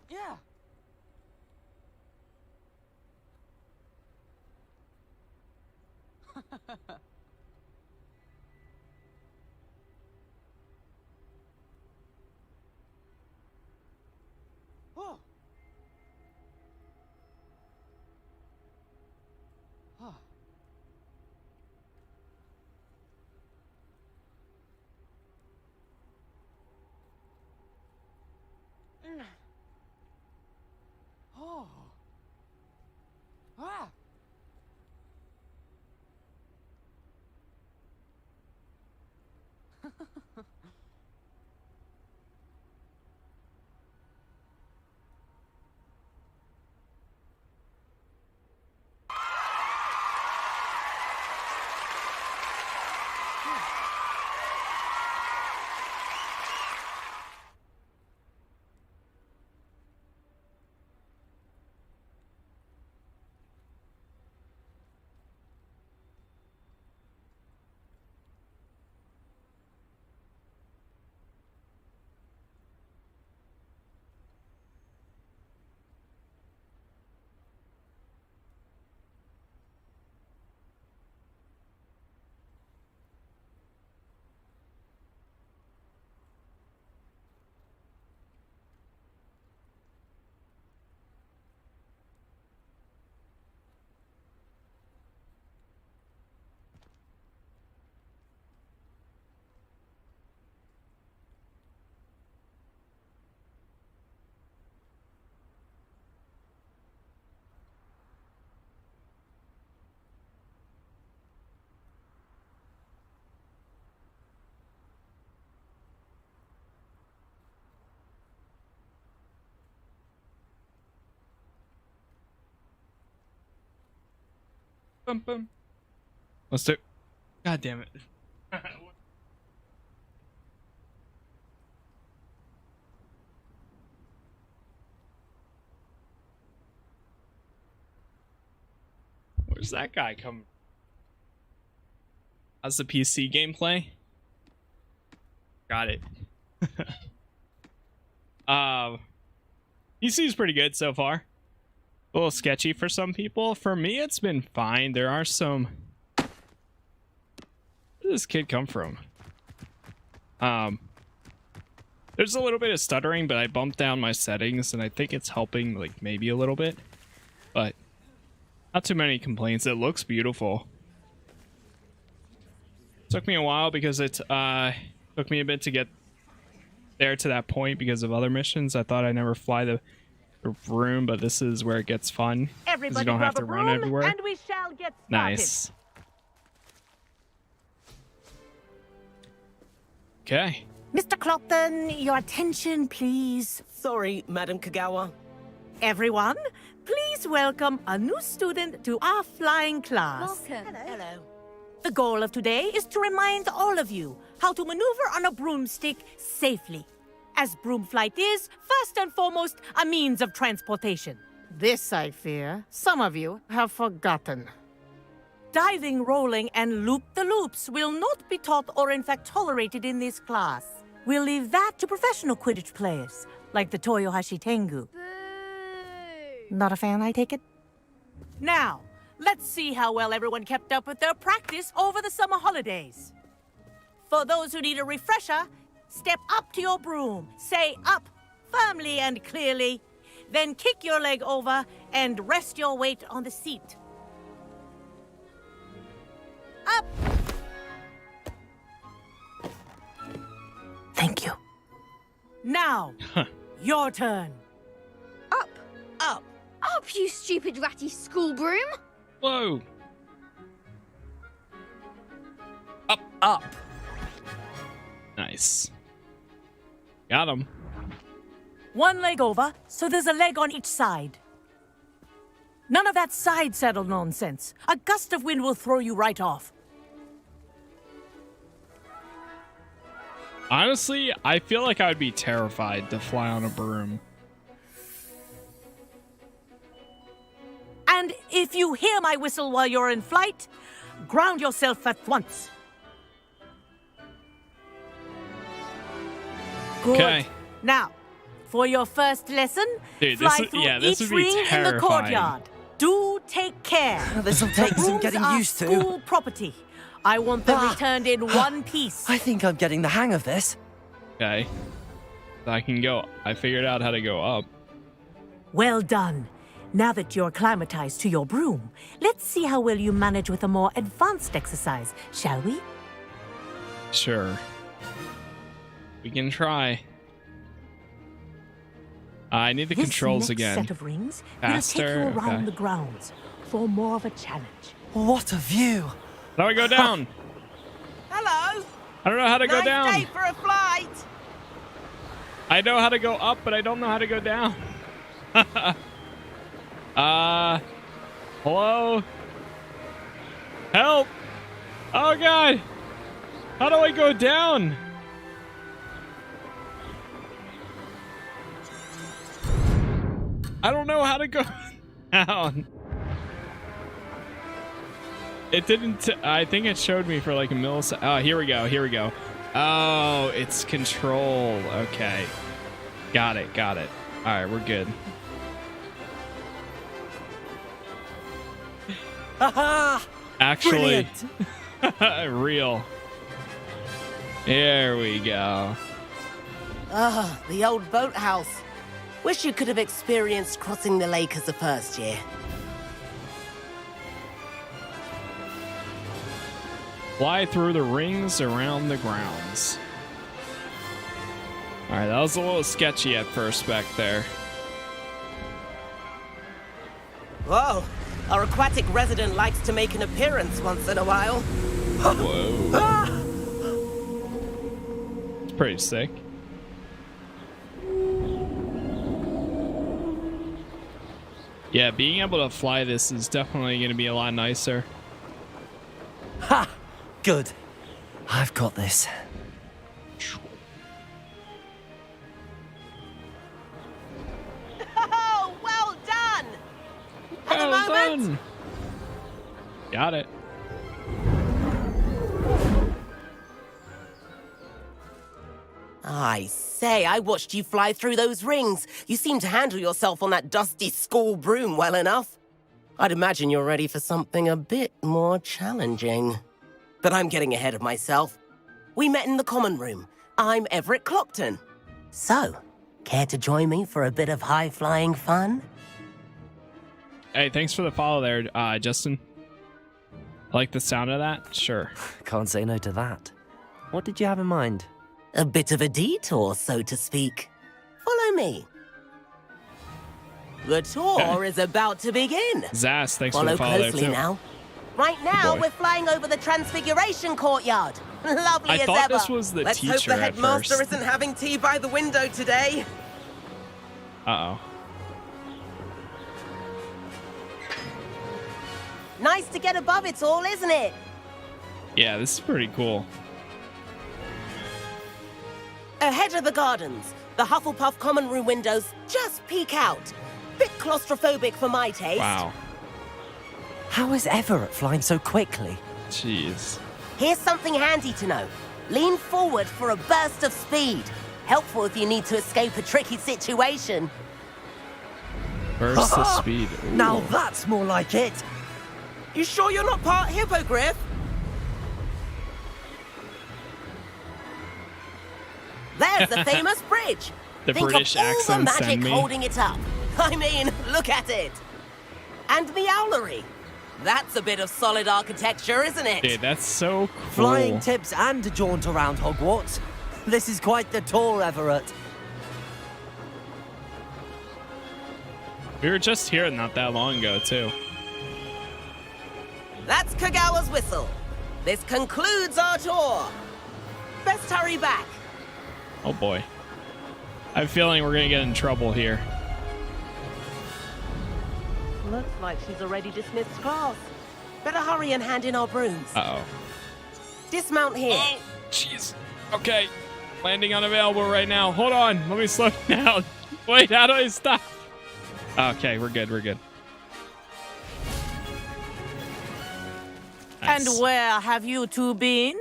Yeah. Oh. Oh. Oh. Ah. Bum, bum. Let's do. God damn it. Where's that guy come? How's the PC gameplay? Got it. PC's pretty good so far. A little sketchy for some people. For me, it's been fine. There are some. Where did this kid come from? There's a little bit of stuttering, but I bumped down my settings, and I think it's helping, like, maybe a little bit. But not too many complaints. It looks beautiful. Took me a while because it took me a bit to get there to that point because of other missions. I thought I'd never fly the room, but this is where it gets fun. Everybody you don't have to run everywhere. And we shall get started. Nice. Okay. Mr. Clopton, your attention, please. Sorry, Madam Kagawa. Everyone, please welcome a new student to our flying class. Welcome. Hello. The goal of today is to remind all of you how to maneuver on a broomstick safely, as broom flight is, first and foremost, a means of transportation. This, I fear, some of you have forgotten. Diving, rolling, and loop-the-loops will not be taught or in fact tolerated in this class. We'll leave that to professional Quidditch players, like the Toyohashi Tengu. Not a fan, I take it? Now, let's see how well everyone kept up with their practice over the summer holidays. For those who need a refresher, step up to your broom, say up firmly and clearly, then kick your leg over and rest your weight on the seat. Up! Thank you. Now, your turn. Up! Up! Up, you stupid ratty school broom! Whoa! Up, up! Nice. Got him. One leg over, so there's a leg on each side. None of that side saddle nonsense. A gust of wind will throw you right off. Honestly, I feel like I would be terrified to fly on a broom. And if you hear my whistle while you're in flight, ground yourself at once. Good. Okay. Now, for your first lesson, Dude, fly this, through this each would be ring in the terrifying. courtyard. Do take care. This'll take some getting used to. School property. I want them returned in one piece. I think I'm getting the hang of this. Okay. I can go. I figured out how to go up. Well done. Now that you're acclimatized to your broom, let's see how well you manage with a more advanced exercise, shall we? Sure. We can try. I need the controls This next again. set of rings Faster. will take you around Okay. the grounds for more of a challenge. What a view! How do I go down? Hello. I don't know how to go down. Nice day for a flight. I know how to go up, but I don't know how to go down. Hello? Help! Oh god! How do I go down? I don't know how to go down. It didn't. I think it showed me for like a millisecond. Oh, here we go. Here we go. Oh, it's control. Okay. Got it. Got it. All right, we're good. Haha! Actually, real. There we go. Ah, the old boathouse. Wish you could have experienced crossing the lake as a first year. Fly through the rings around the grounds. All right, that was a little sketchy at first back there. Whoa, our aquatic resident likes to make an appearance once in a while. Whoa. It's pretty sick. Yeah, being able to fly this is definitely going to be a lot nicer. Ha! Good. I've got this. Oh, well done! Well done. Got it. I say, I watched you fly through those rings. You seem to handle yourself on that dusty school broom well enough. I'd imagine you're ready for something a bit more challenging. But I'm getting ahead of myself. We met in the common room. I'm Everett Clopton. So, care to join me for a bit of high-flying fun? Hey, thanks for the follow there, Justin. I like the sound of that? Sure. Can't say no to that. What did you have in mind? A bit of a detour, so to speak. Follow me. The tour is about to begin. Zaz, thanks Follow for the follow there, closely too. now. Right now, Boy. we're flying over the Transfiguration Courtyard. Lovely I as thought ever. this was the Let's hope teacher the at headmaster first. isn't having tea by the window today. Uh-oh. Nice to get above it all, isn't it? Yeah, this is pretty cool. Ahead of the gardens, the Hufflepuff common room windows just peek out. Bit claustrophobic for my taste. Wow. How is Everett flying so quickly? Jeez. Here's something handy to know. Lean forward for a burst of speed. Helpful if you need to escape a tricky situation. Burst of speed. Ooh. Now that's more like it. You sure you're not part hippogriff? There's the famous bridge. The Think British of all the accent magic send me. holding it up. I mean, look at it. And the owlery. That's a bit of solid architecture, isn't it? Dude, that's so cool. Flying tips and a jaunt around Hogwarts. This is quite the tour, Everett. We were just here not that long ago, too. That's Kagawa's whistle. This concludes our tour. Best hurry back. Oh, boy. I have a feeling we're going to get in trouble here. Looks like she's already dismissed class. Better hurry and hand in our brooms. Uh-oh. Dismount here. Oh, jeez. Okay. Landing unavailable right now. Hold on. Let me slow down. Wait, how do I stop? Okay, we're good. We're good. And Nice. where have you two been?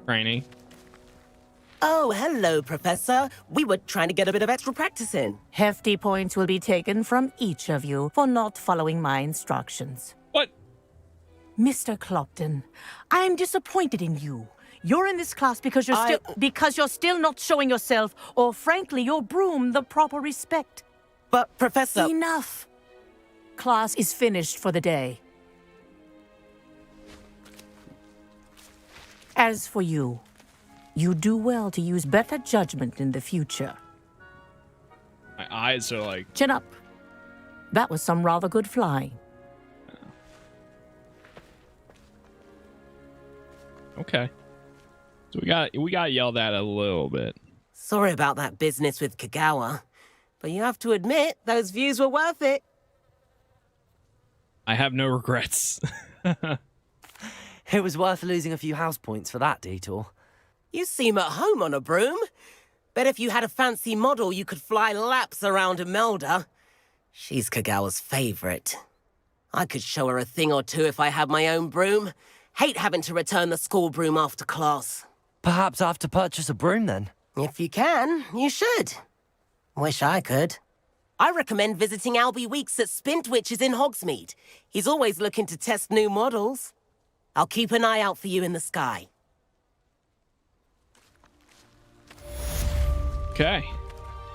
Training. Oh, hello, Professor. We were trying to get a bit of extra practice in. Hefty points will be taken from each of you for not following my instructions. What? Mr. Clopton, I'm disappointed in you. You're in this class because you're still not showing yourself, or frankly, your broom the proper respect. But, Professor... Enough. Class is finished for the day. As for you, you do well to use better judgment in the future. My eyes are like... Chin up. That was some rather good flying. Okay. So we got yelled at a little bit. Sorry about that business with Kagawa. But you have to admit, those views were worth it. I have no regrets. It was worth losing a few house points for that detour. You seem at home on a broom. Bet if you had a fancy model, you could fly laps around Imelda. She's Kagawa's favorite. I could show her a thing or two if I had my own broom. Hate having to return the school broom after class. Perhaps I have to purchase a broom then. If you can, you should. Wish I could. I recommend visiting Albie Weeks at Spintwitches in Hogsmeade. He's always looking to test new models. I'll keep an eye out for you in the sky. Okay.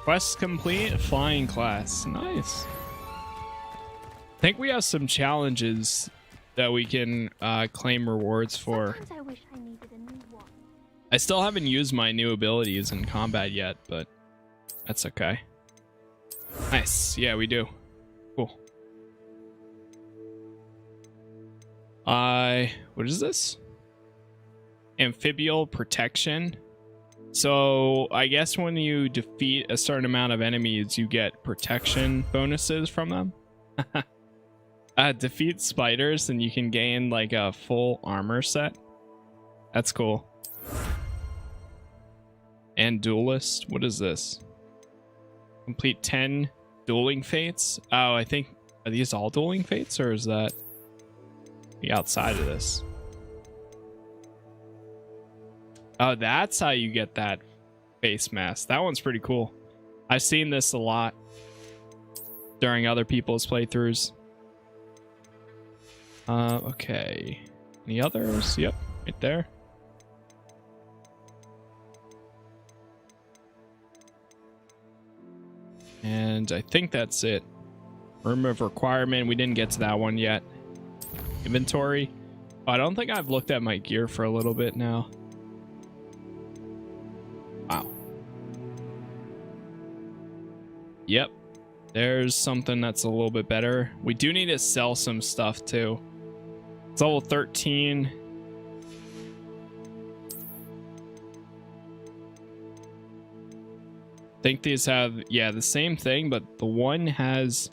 Quest complete. Flying class. Nice. I think we have some challenges that we can claim rewards for. I wish I needed a new one. I still haven't used my new abilities in combat yet, but that's okay. Nice. Yeah, we do. Cool. What is this? Amphibial protection. So I guess when you defeat a certain amount of enemies, you get protection bonuses from them. Defeat spiders and you can gain like a full armor set. That's cool. And duelist. What is this? Complete 10 dueling fates. Oh, I think, are these all dueling fates, or is that the outside of this? Oh, that's how you get that face mask. That one's pretty cool. I've seen this a lot during other people's playthroughs. Okay. Any others? Yep, right there. And I think that's it. Room of requirement. We didn't get to that one yet. Inventory. Oh, I don't think I've looked at my gear for a little bit now. Wow. Yep. There's something that's a little bit better. We do need to sell some stuff too. It's level 13. I think these have, yeah, the same thing, but the one has,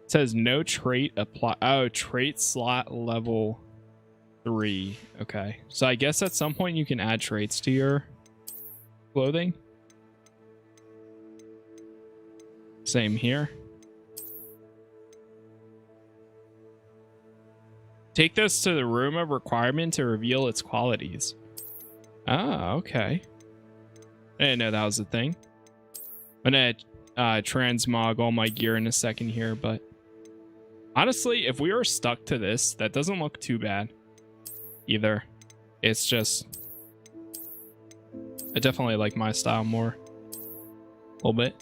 it says no trait apply. Oh, trait slot level 3. Okay. So I guess at some point you can add traits to your clothing. Same here. Take this to the room of requirement to reveal its qualities. Ah, okay. I didn't know that was a thing. I'm gonna transmog all my gear in a second here, but honestly, if we were stuck to this, that doesn't look too bad either. It's just, I definitely like my style more. A little bit.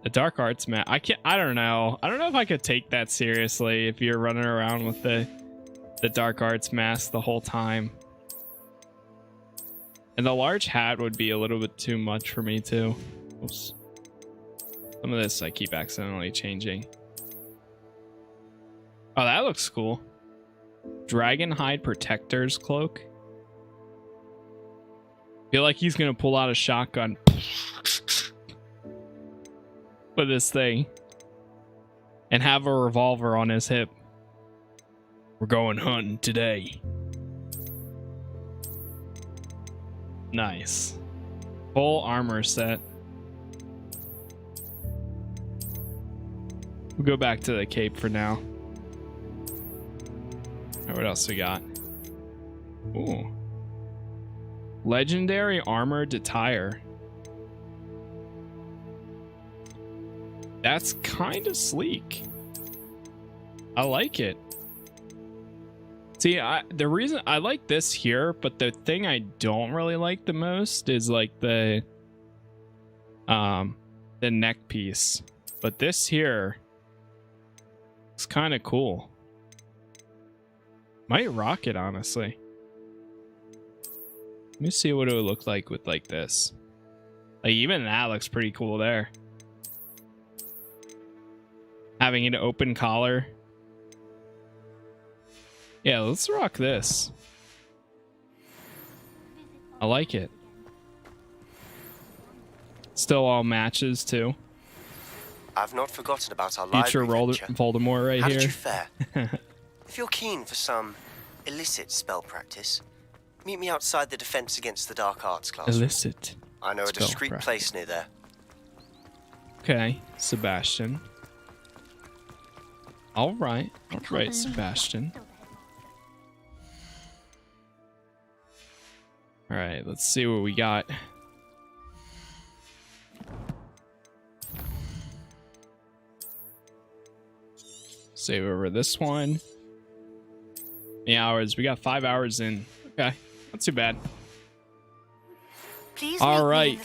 The dark arts map. I don't know if I could take that seriously if you're running around with the dark arts mask the whole time. And the large hat would be a little bit too much for me too. Oops. Some of this I keep accidentally changing. Oh, that looks cool. Dragonhide Protector's Cloak. Feel like he's gonna pull out a shotgun with this thing and have a revolver on his hip. We're going hunting today. Nice. Full armor set. We'll go back to the cape for now. All right, what else we got? Ooh. Legendary armored attire. That's kind of sleek. I like it. See, the reason I like this here, but the thing I don't really like the most is like the neck piece. But this here is kind of cool. Might rock it, honestly. Let me see what it would look like with like this. Like even that looks pretty cool there. Having an open collar. Yeah, let's rock this. I like it. Still all matches too. I've not forgotten about our Future library venture. Voldemort right How here. did you fare? If you're keen for some illicit spell practice, meet me outside the Defense Against the Dark Arts class. Illicit. I know a spell discreet practice. place near there. Okay, Sebastian. All right, Sebastian. All right, let's see what we got. Save over this one. The hours. We got 5 hours in. Okay, not too bad. Please all meet me in right. the